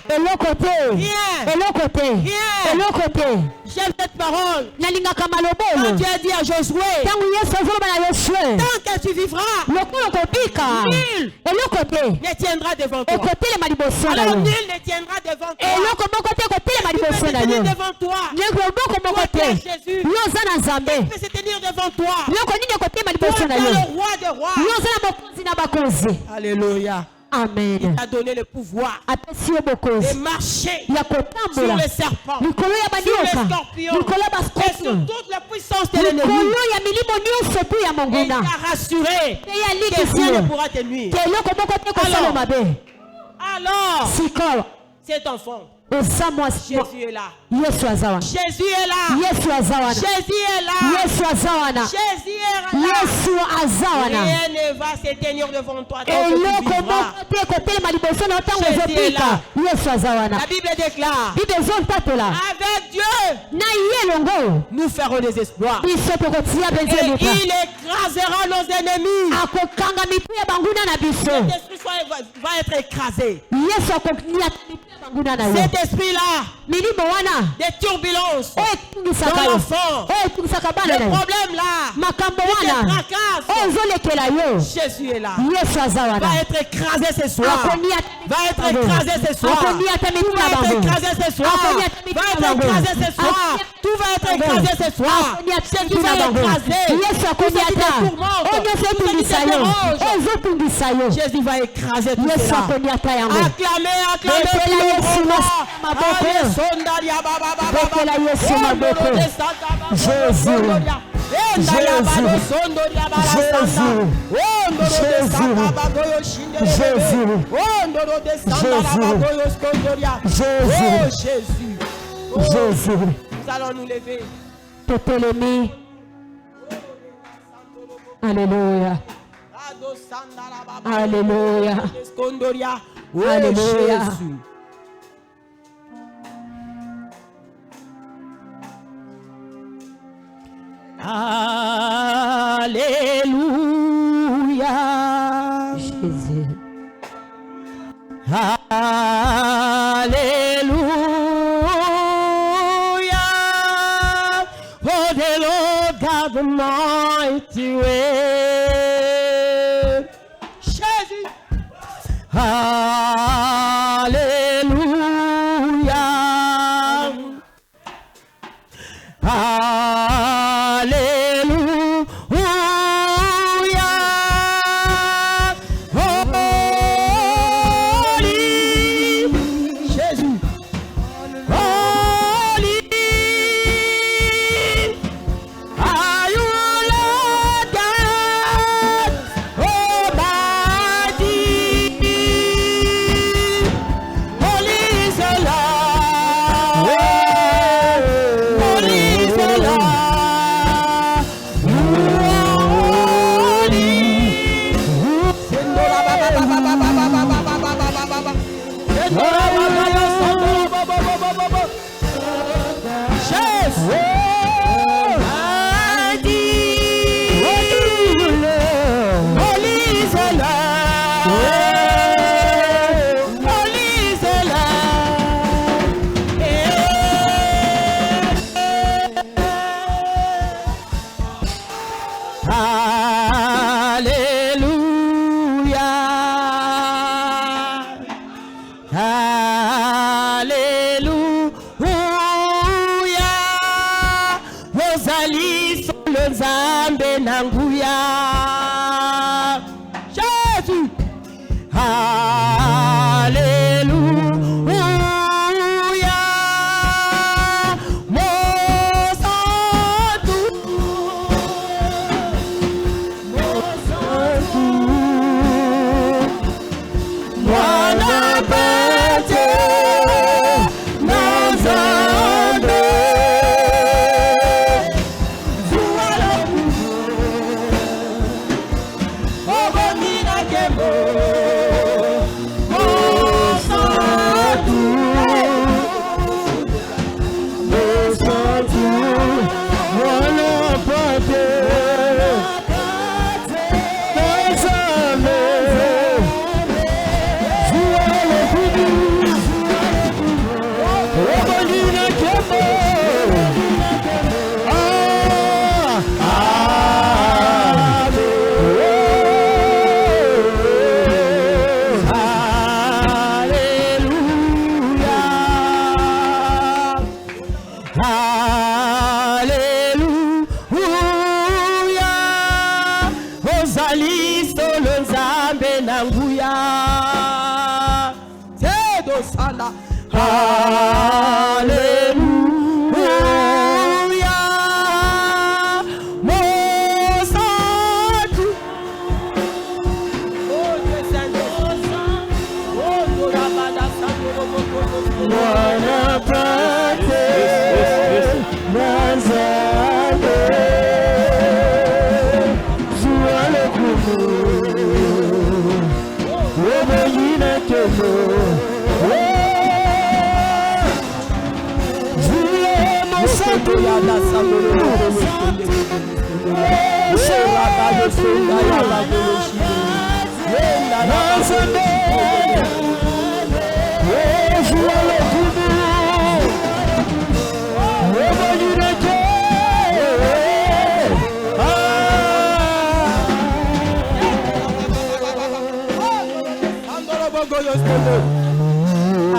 J'aime cette parole. Quand Dieu a dit à Josué, tant que tu vivras, nul ne tiendra devant toi. Alors nul ne tiendra devant toi. Qui peut se tenir devant toi? Jésus. Qui peut se tenir devant toi? Toi, le roi des rois. Alléluia. Amen. Il t'a donné le pouvoir de marcher sur les serpents, sur les scorpions, et sur toute la puissance de l'ennemi. Et t'a rassuré que rien ne pourra te nuire. Alors, cet enfant, Jésus est là. Yesu azawana. Jésus est là. Yesu azawana. Jésus est là. Yesu azawana. Jésus est là. Yesu azawana. Rien ne va se tenir devant toi. eloko moko te kotelema liboso na ntango ezopika. Yesu azawana. La Bible déclare. Bible ezotatola. Avec Dieu, na ye longo nous ferons des exploits. biso tokotia Et benze lipa. il écrasera nos ennemis. akokanga mitu ya banguna na biso. Cet esprit va être écrasé. Yesu akoniata mitu ya banguna na yo. Cet esprit-là, milimo wana des turbulences, oyo etungisaka dans yo, l'enfant, oyo etungisaka bana les na yo, problèmes là, makambo qui te wana tracassent, oyo ezolekela yo. Jésus est là. Yesu aza wana Va être écrasé ce soir. akoniata Va être écrasé ce soir. akoniata Tout mitu va na être bango. écrasé ce soir. Akoniata mitu Va na être bango. écrasé ce soir. Tout va être écrasé ce soir. Jésus va écraser. Yesu akoniata oyo nyonso etungisa yo, oyo ezotungisa yo. Jésus va écraser tout Yesu cela. akoniata yango. Acclamez, acclamez Bekela tout le Yesu monde. maboko. Allez, sondaria, baba, baba, Bekela baba. Yesu Oh, maboko. ndoro de santa, baba, Jésus. sondoria. Eh, ndaya, baba, sondoria, baba, santa. Jésus. Oh, ndoro de Jésus. santa, baba, yo, shinde, Jésus. bebe. Oh, ndoro de santa, Jésus. baba, yo, sondoria. Jésus. Oh, Jésus. Oh, Jésus. nous allons nous lever. totelemi. Alléluia. Rado sandara, baba, Alléluia. de skondoria. Oh, Alléluia. Jésus. Alléluia. Jésus. Hallelujah. For the Lord God Almighty reign. Jésus. Hallelujah. Hallelujah. Holy. Jésus. Holy. Are you Lord God Almighty? Holy is the Lord. Holy is the Lord. You are holy. Sendora baba baba baba baba baba baba baba. Sendora baba sendora baba baba baba. Chef. Almighty. Holy is the Lord. Holy is the Lord. Hallelujah. Hallelujah. Ozali solo nzambe na nguya. Jésus. Hallelujah. Mosantu. Mosantu. Mwana pete na nzambe. Zuwa lokumu. Obongi na kembo. Mosantu. Mosantu. Mwana pete na nzambe. Hallelujah. Ozali solo nzambe na nguya. Tedo sana. Hallelujah. Mosantu. Oh, Dieu Saint. Oh, Dieu Rabada Santo.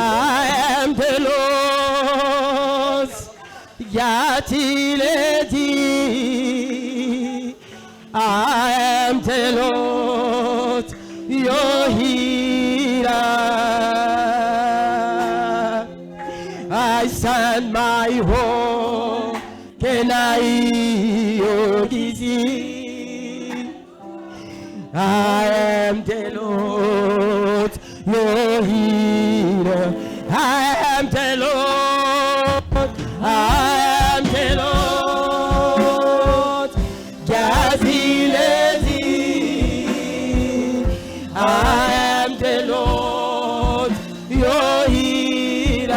I am the Lord, y'a-t-il dit. I am the Lord, your healer. I send my hope, can I I am the Lord, your healer. I am the Lord, I am the Lord, Gazilezi. I am the Lord, your healer.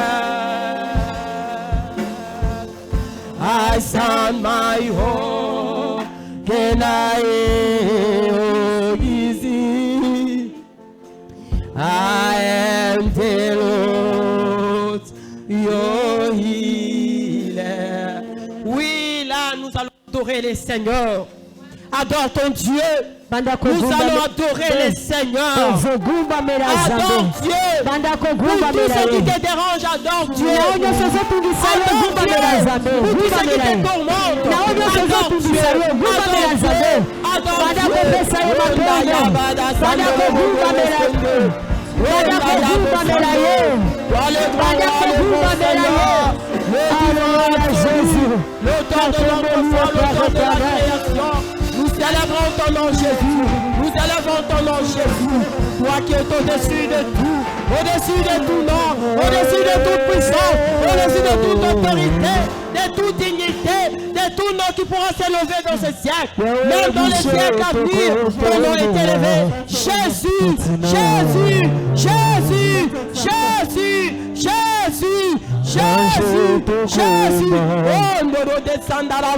I sound my hope, can I I am the Lord, your healer. Oui, là, nous allons adorer les seigneurs. Adore ton Dieu. Nous allons adorer les seigneurs. Adore Dieu. Pour tout ce qui te dérange, adore Dieu. Adore Dieu. Pour tout ce qui te tourmente, adore Dieu. Adore l'auteur de notre foi, l'auteur de la création. Nous célébrons ton nom Jésus. Nous célébrons ton nom Jésus. Toi qui es au-dessus de tout, au-dessus de tout nom, au-dessus de toute puissance, au-dessus de toute autorité, de toute dignité, de tout nom qui pourra s'élever dans ce siècle. Même dans les siècles à venir, ton nom est élevé. Jésus, Jésus, Jésus, Jésus, Jésus, Jésus, Jésus. Oh, Ndoro de Sandara,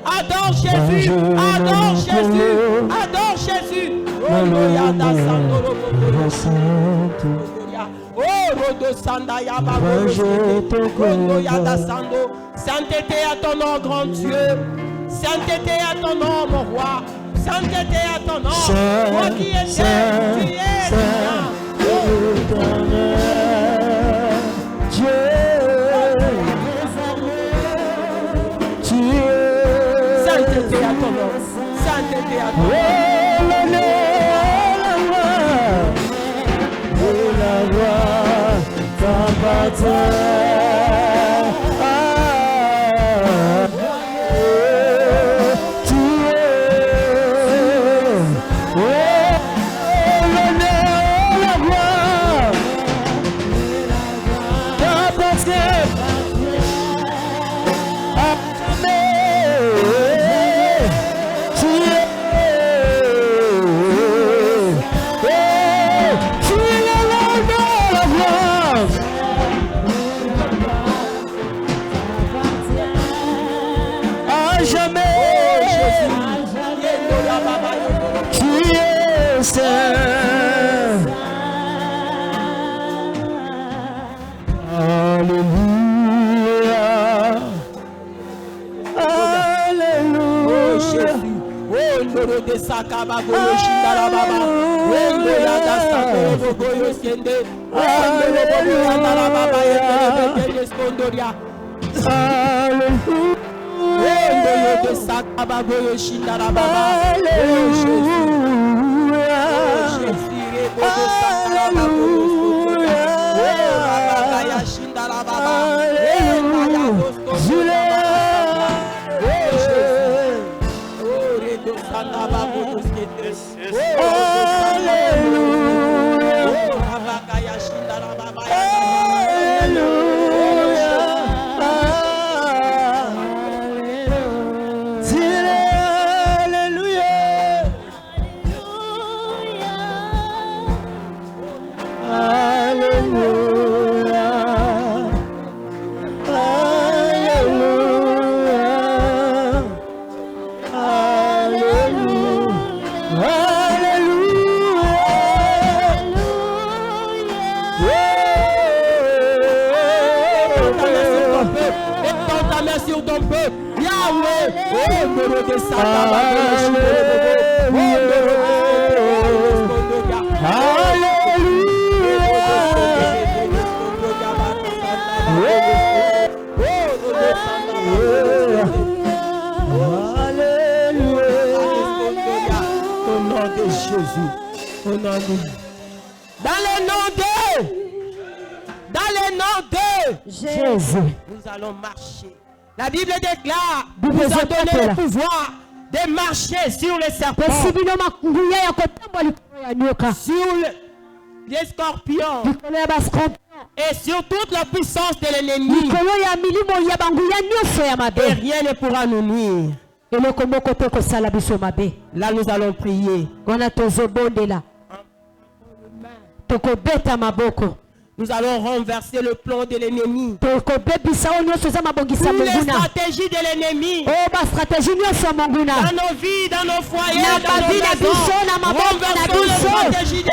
adore Jésus, adore Jésus, adore Jésus. Oh, Noyada Sandoro, oh, Rodo Sandaya, sainteté à ton nom, grand Dieu. Sainteté à ton nom, mon roi. Sainteté à ton nom. Toi qui es Saint, tu es Saint. Sainteté à ton nom. Sainteté à ton nom. De Sakaba Goyo Shindara Baba, Wendo Yada Sakoro Goyo Skende, Wendo Bobo Yandara Baba Yende Skondoria. Wendo Yode Sakaba Goyo Shindara Baba, Jésus, Jésus, Bobo Sakaba Goyo Skondora, Shindara Baba, Wendo Skondora. Hallelujah. ta main sur ton peuple. Yahweh. Au nom de Jésus. Au nom de... Dans le nom de Jésus. nous allons marcher. La Bible déclare, nous a donné le pouvoir de marcher sur les serpents, sur les scorpions et sur toute la puissance de l'ennemi. Et rien ne pourra nous nuire. Là, nous allons prier. Nous allons renverser le plan de l'ennemi. Toutes les stratégies de l'ennemi. Dans nos vies, dans nos foyers, dans nos maisons. Renversons les stratégies de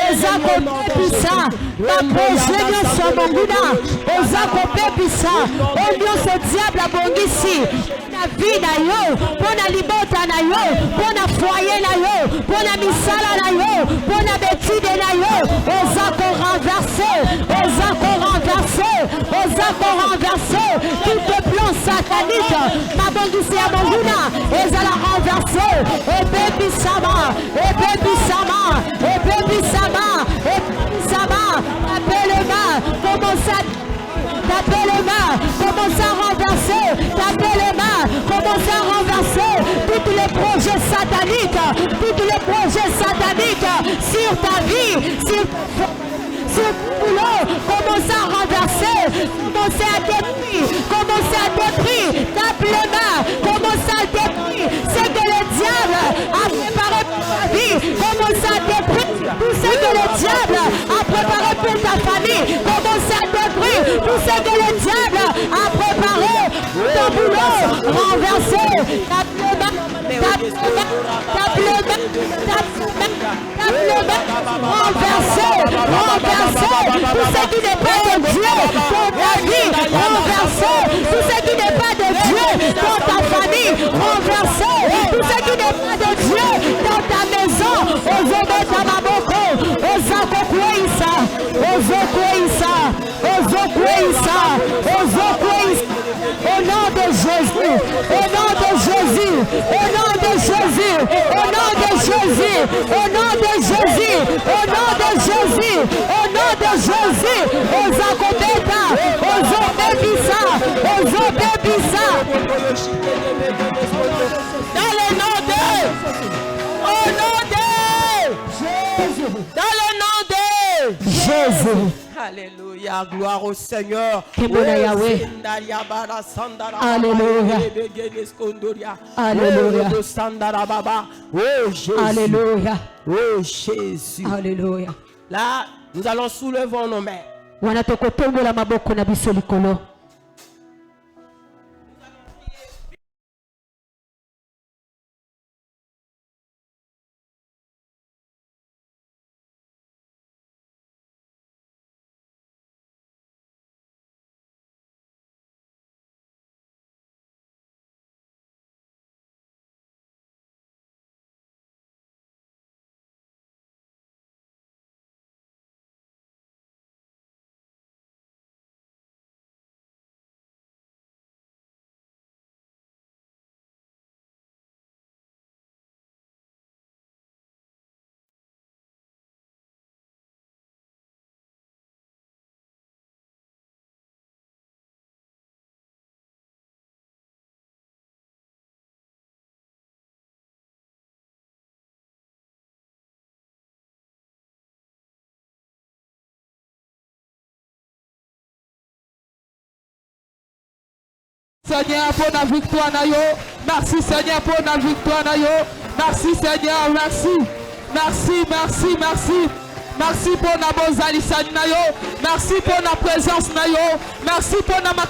tout le plan satanique, ma bondissé à Monguna, et à la renverser, et baby Sama, commence à renverser, tous les projets sataniques, sur ta vie, sur ton boulot, commence à renverser, commence à détruire, tape les mains, commence à détruire ce que le diable a préparé pour ta vie, commence à détruire tout ce que le diable a préparé pour ta famille, commence à détruire tout ce que le diable a préparé pour ton boulot, renverser, tape les mains, renverser, tout ce qui n'est pas de Dieu dans ta vie, renverser, tout ce qui n'est pas de Dieu dans ta famille, renverser, tout ce qui n'est pas de Dieu dans ta maison, au nom de Jésus, au nom de Jésus, au nom de Jésus, au nom de Jésus, au nom de Jésus, au nom de Jésus, au nom de Jésus, aux accompéta, aux obébissa, dans le nom de, au nom de Jésus, dans le nom de Jésus. Alléluia, gloire au Seigneur. Alléluia. Alléluia. Oh Jésus. Alléluia. Oh Jésus. Alléluia. Là, nous allons soulever nos mains. Wanatokotombola maboko na biso likolo. Seigneur pour la victoire na yo. Merci Seigneur pour la victoire na yo. Merci Seigneur, merci. Merci pour la bozali na yo. Merci pour la présence na yo. Merci pour la